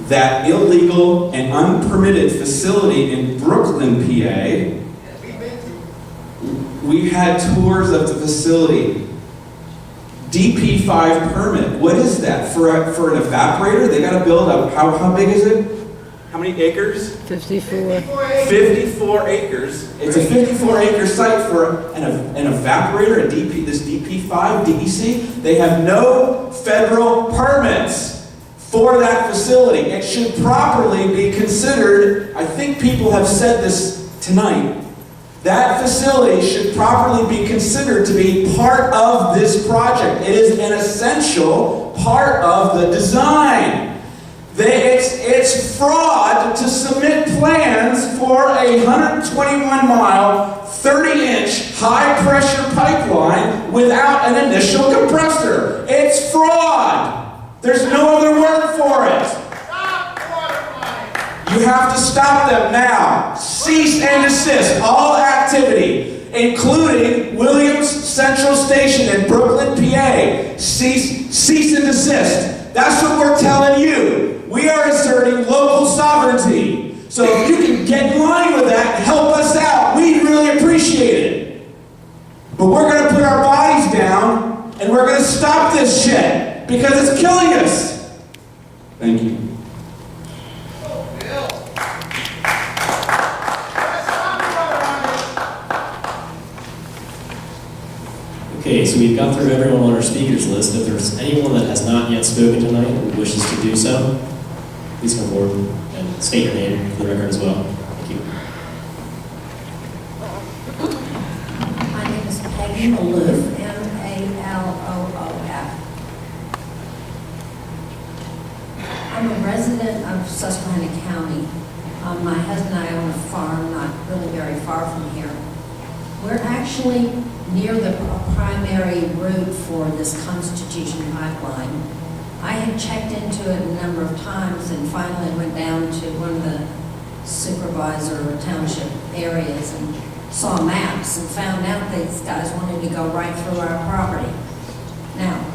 that illegal and unpermitted facility in Brooklyn, PA. We've had tours of the facility. DP5 permit. What is that? For an evaporator? They got to build up. How big is it? How many acres? 54. 54 acres. It's a 54-acre site for an evaporator, this DP5, DEC. They have no federal permits for that facility. It should properly be considered. I think people have said this tonight, that facility should properly be considered to be part of this project. It is an essential part of the design. It's fraud to submit plans for a 121-mile, 30-inch high-pressure pipeline without an initial compressor. It's fraud. There's no other word for it. You have to stop them now. Cease and desist all activity, including Williams Central Station in Brooklyn, PA. Cease and desist. That's what we're telling you. We are asserting local sovereignty. So if you can get in line with that, help us out. We'd really appreciate it. But we're going to put our bodies down, and we're going to stop this shit, because it's killing us. Thank you. Okay, so we've got through everyone on our speakers list. If there's anyone that has not yet spoken tonight and wishes to do so, please come forward and state your name for the record as well. Thank you. My name is Peggy Maloof, M-A-L-O-O-F. I'm a resident of Susquehanna County. My husband and I own a farm not really very far from here. We're actually near the primary route for this Constitution pipeline. I had checked into it a number of times and finally went down to one of the supervisor township areas and saw maps and found out these guys wanted to go right through our property. Now,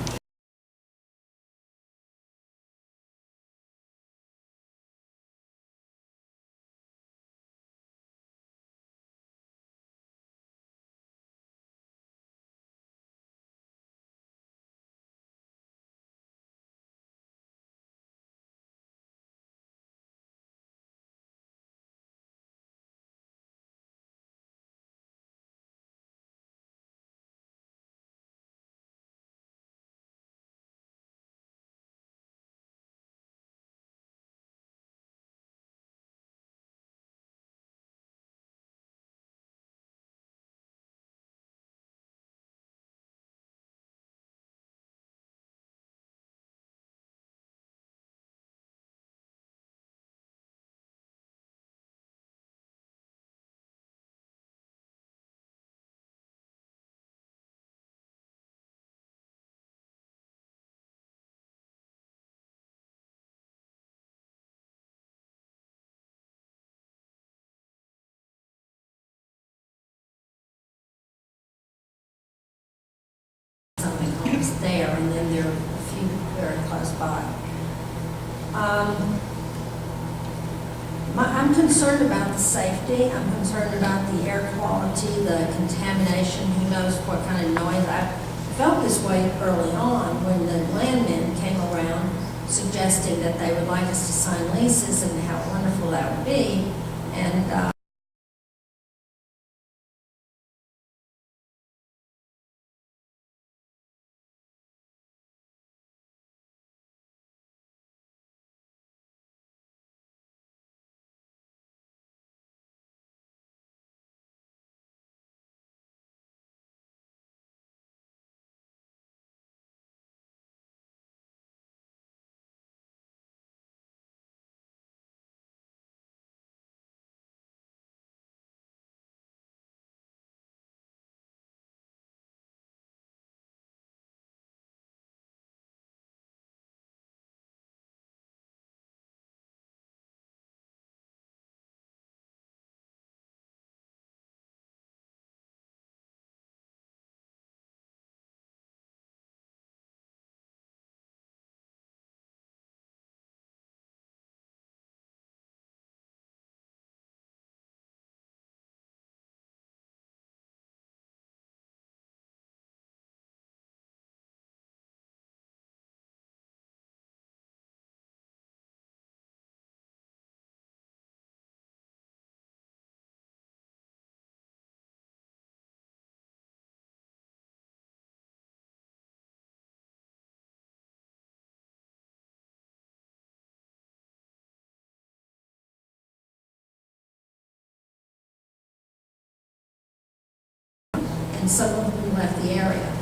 something homes there, and then there are a few very close by. I'm concerned about the safety. I'm concerned about the air quality, the contamination. Who knows what kind of noise? I felt this way early on when the landmen came around suggesting that they would like us to sign leases and how wonderful that would be. And and some of them left the area.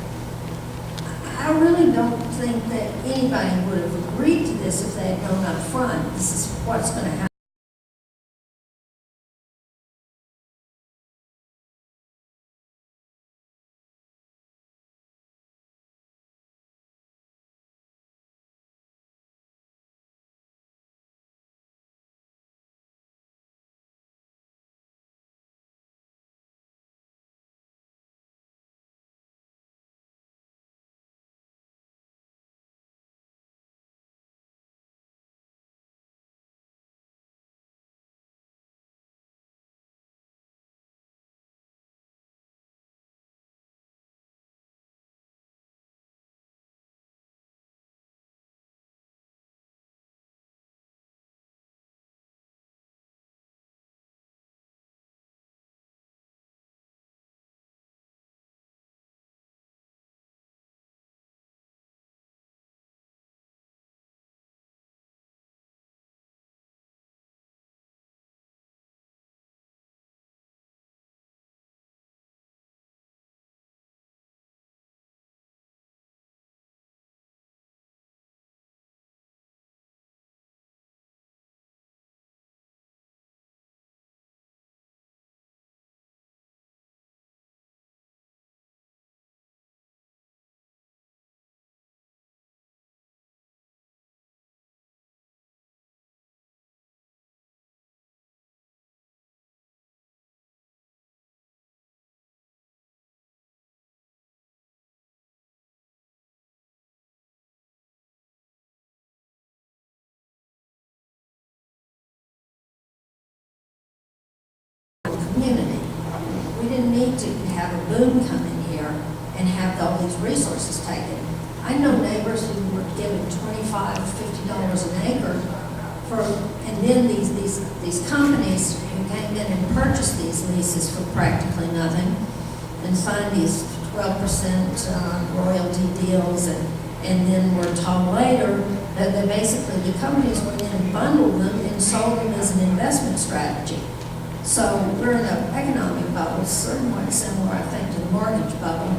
I really don't think that anybody would have agreed to this if they had known up front, this is what's going to happen. Community. We didn't need to have a boom come in here and have all these resources taken. I know neighbors who were given $25, $50 an acre for, and then these companies who came in and purchased these leases for practically nothing and signed these 12% royalty deals and then were told later that they basically, the companies went in and bundled them and sold them as an investment strategy. So we're in an economic bubble, somewhat similar, I think, to the mortgage bubble,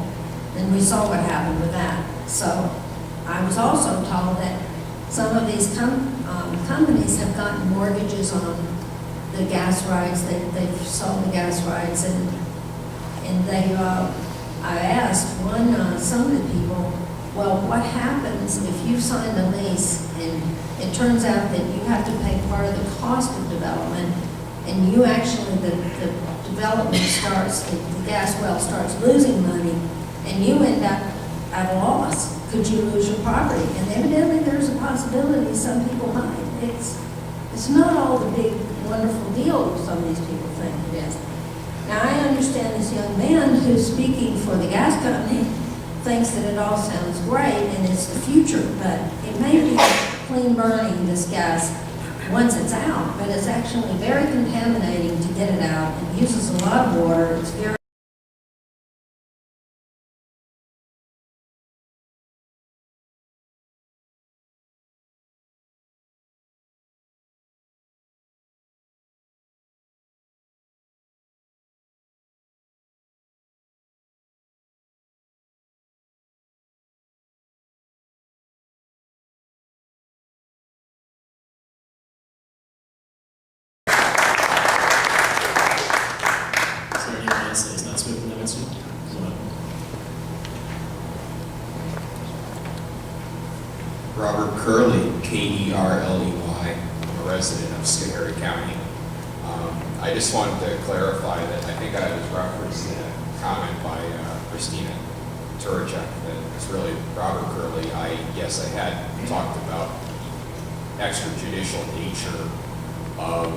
and we saw what happened with that. So I was also told that some of these companies have gotten mortgages on the gas rights. They've sold the gas rights, and they. I asked some of the people, well, what happens if you sign the lease and it turns out that you have to pay part of the cost of development? And you actually, the development starts, the gas well starts losing money, and you end up at a loss. Could you lose your property? And evidently there's a possibility some people might. It's not all the big, wonderful deal some of these people think it is. Now, I understand this young man who's speaking for the gas company thinks that it all sounds great and it's the future, but it may be clean burning this gas once it's out, but it's actually very contaminating to get it out. It uses a lot of water. It's very Robert Curley, K-E-R-L-E-Y. I'm a resident of Susquehanna County. I just wanted to clarify that I think I was referencing a comment by Christina Turchek that it's really Robert Curley. Yes, I had talked about extrajudicial nature of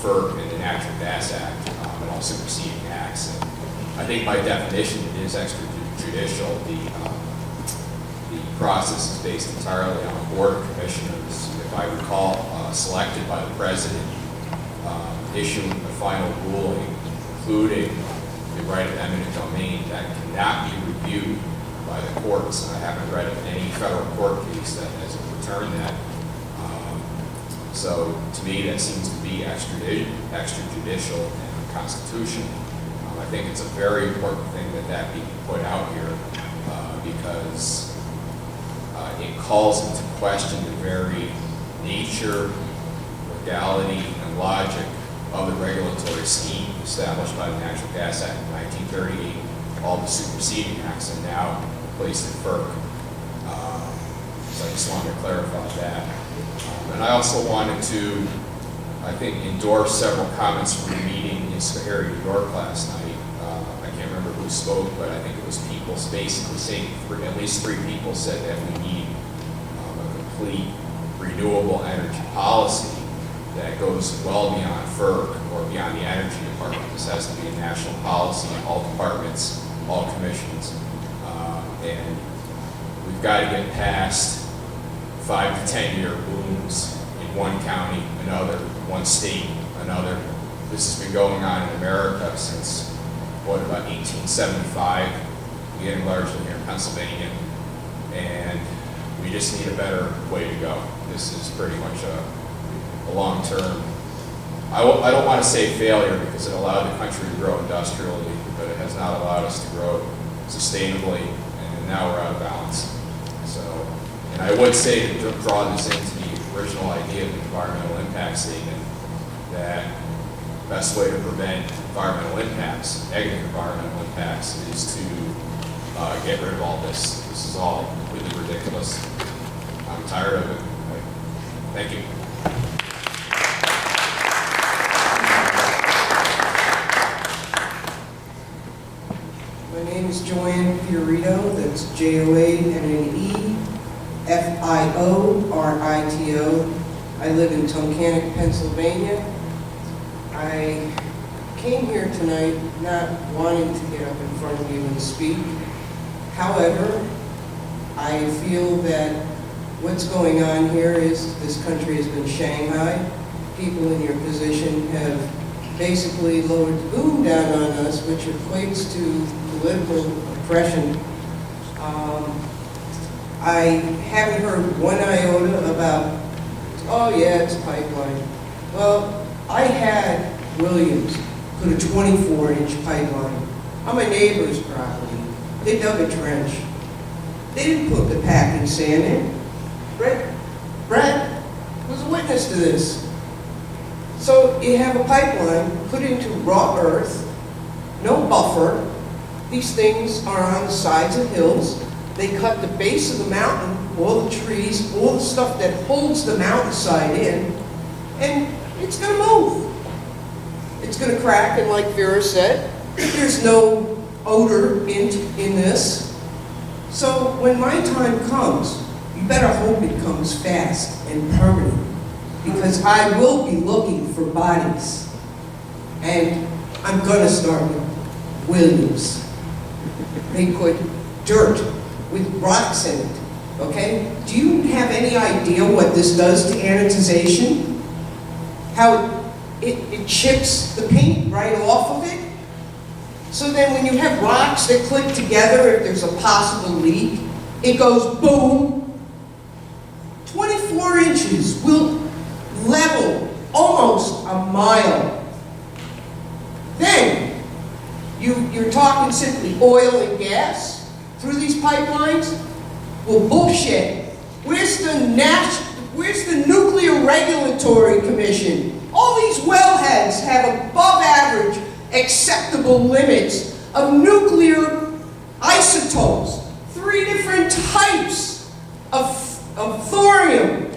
FERC and the Natural Gas Act and also preceding acts. And I think by definition it is extrajudicial. The process is based entirely on a board of commissioners, if I recall, selected by the president, issuing the final ruling, including the right of eminent domain that cannot be reviewed by the courts. And I haven't read of any federal court case that has overturned that. So to me, that seems to be extrajudicial and unconstitutional. I think it's a very important thing that that be put out here because it calls into question the very nature, legality, and logic of the regulatory scheme established by the Natural Gas Act of 1938, all the superseding acts, and now placed in FERC. So I just wanted to clarify that. And I also wanted to, I think, endorse several comments from the meeting in Susquehanna, New York last night. I can't remember who spoke, but I think it was people basically saying, at least 3 people said that we need a complete renewable energy policy that goes well beyond FERC or beyond the Energy Department. This has to be a national policy in all departments, all commissions. And we've got to get past 5 to 10 year booms in one county, another, one state, another. This has been going on in America since, what, about 1875, beginning largely here in Pennsylvania. And we just need a better way to go. This is pretty much a long-term, I don't want to say failure because it allowed the country to grow industrially, but it has not allowed us to grow sustainably, and now we're out of balance. So, and I would say to draw this into the original idea of the environmental impact statement, that the best way to prevent environmental impacts, negative environmental impacts, is to get rid of all this. This is all completely ridiculous. I'm tired of it. Thank you. My name is Joanne Fiorito, that's Joannefio, I live in Tunkhannock, Pennsylvania. I came here tonight not wanting to get up in front of you and speak. However, I feel that what's going on here is this country has been shanghaied. People in your position have basically lowered the boom down on us, which equates to political oppression. I haven't heard one iota about, oh yeah, it's a pipeline. Well, I had Williams put a 24-inch pipeline on my neighbor's property. They dug a trench. They didn't put the packing sand in. Brad was a witness to this. So you have a pipeline put into raw earth, no buffer. These things are on the sides of hills. They cut the base of the mountain, all the trees, all the stuff that holds the mountainside in, and it's going to move. It's going to crack, and like Vera said, there's no odor in this. So when my time comes, you better hope it comes fast and permanent, because I will be looking for bodies. And I'm going to start with Williams. They put dirt with rocks in it, okay? Do you have any idea what this does to anodization? How it chips the paint right off of it? So then when you have rocks that click together, if there's a possible leak, it goes boom. 24 inches will level almost a mile. Then you're talking simply oil and gas through these pipelines? Well, bullshit. Where's the Nuclear Regulatory Commission? All these wellheads have above average acceptable limits of nuclear isotopes. 3 different types of thorium.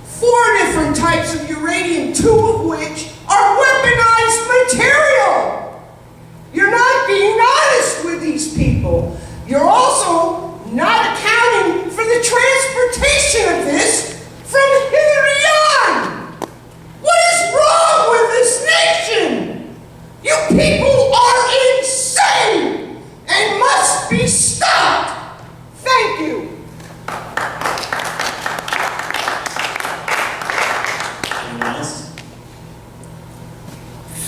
4 different types of uranium, 2 of which are weaponized material. You're not being honest with these people. You're also not accounting for the transportation of this from here to yon. What is wrong with this nation? You people are insane and must be stopped. Thank you. Anyone else?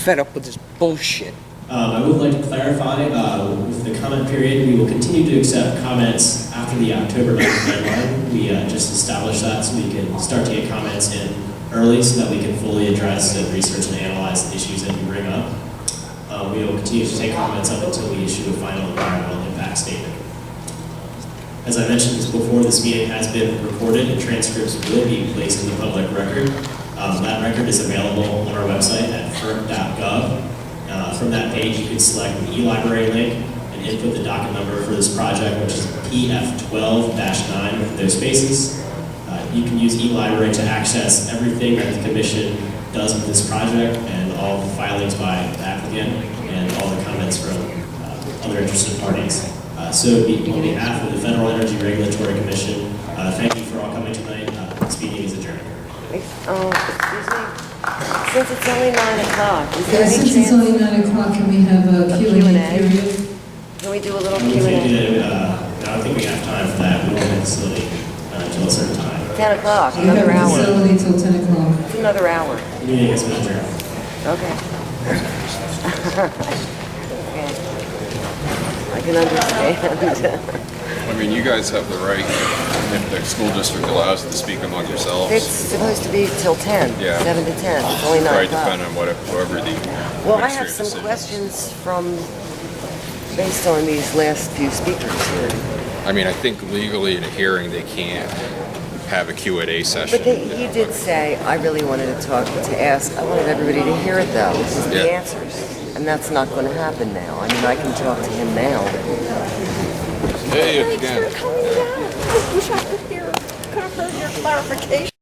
Fed up with this bullshit. I would like to clarify, with the comment period, we will continue to accept comments after the October 9th deadline. We just established that so we can start to get comments in early so that we can fully address and research and analyze the issues that you bring up. we will continue to take comments up until we issue a final environmental impact statement. As I mentioned before, this meeting has been recorded and transcripts will be placed in the public record. That record is available on our website at ferc.gov. From that page, you can select the e-library link and input the docket number for this project, which is PF12-9 with no spaces. You can use e-library to access everything that the commission does with this project and all the filings by the applicant and all the comments from other interested parties. So on behalf of the Federal Energy Regulatory Commission, thank you for all coming tonight. This meeting is adjourned. Excuse me. Since it's only 9 o'clock, is there Yeah, any since chance? it's only 9 o'clock, can we have a Q&A period? Can we do a little We can't do Q&A? that. I don't think we have time for that. We don't have the facility until a certain time. 10 o'clock, We have another a hour. facility till 10 o'clock. It's another hour. The meeting has been adjourned. Okay. Okay. I can understand. I mean, you guys have the right, if the school district allows you to speak among yourselves. It's supposed to be till 10, Yeah. 7 to 10. It's only 9 Right, o'clock. depending on whoever the Well, I have administrative some decision is. questions based on these last few speakers here. I mean, I think legally in a hearing, they can't have a Q&A session. But you did say, I really wanted to ask, I wanted everybody to hear it though, the Yeah. answers. And that's not going to happen now. I mean, I can talk to him now. Hey, again. I wish I could hear, could have heard your clarification.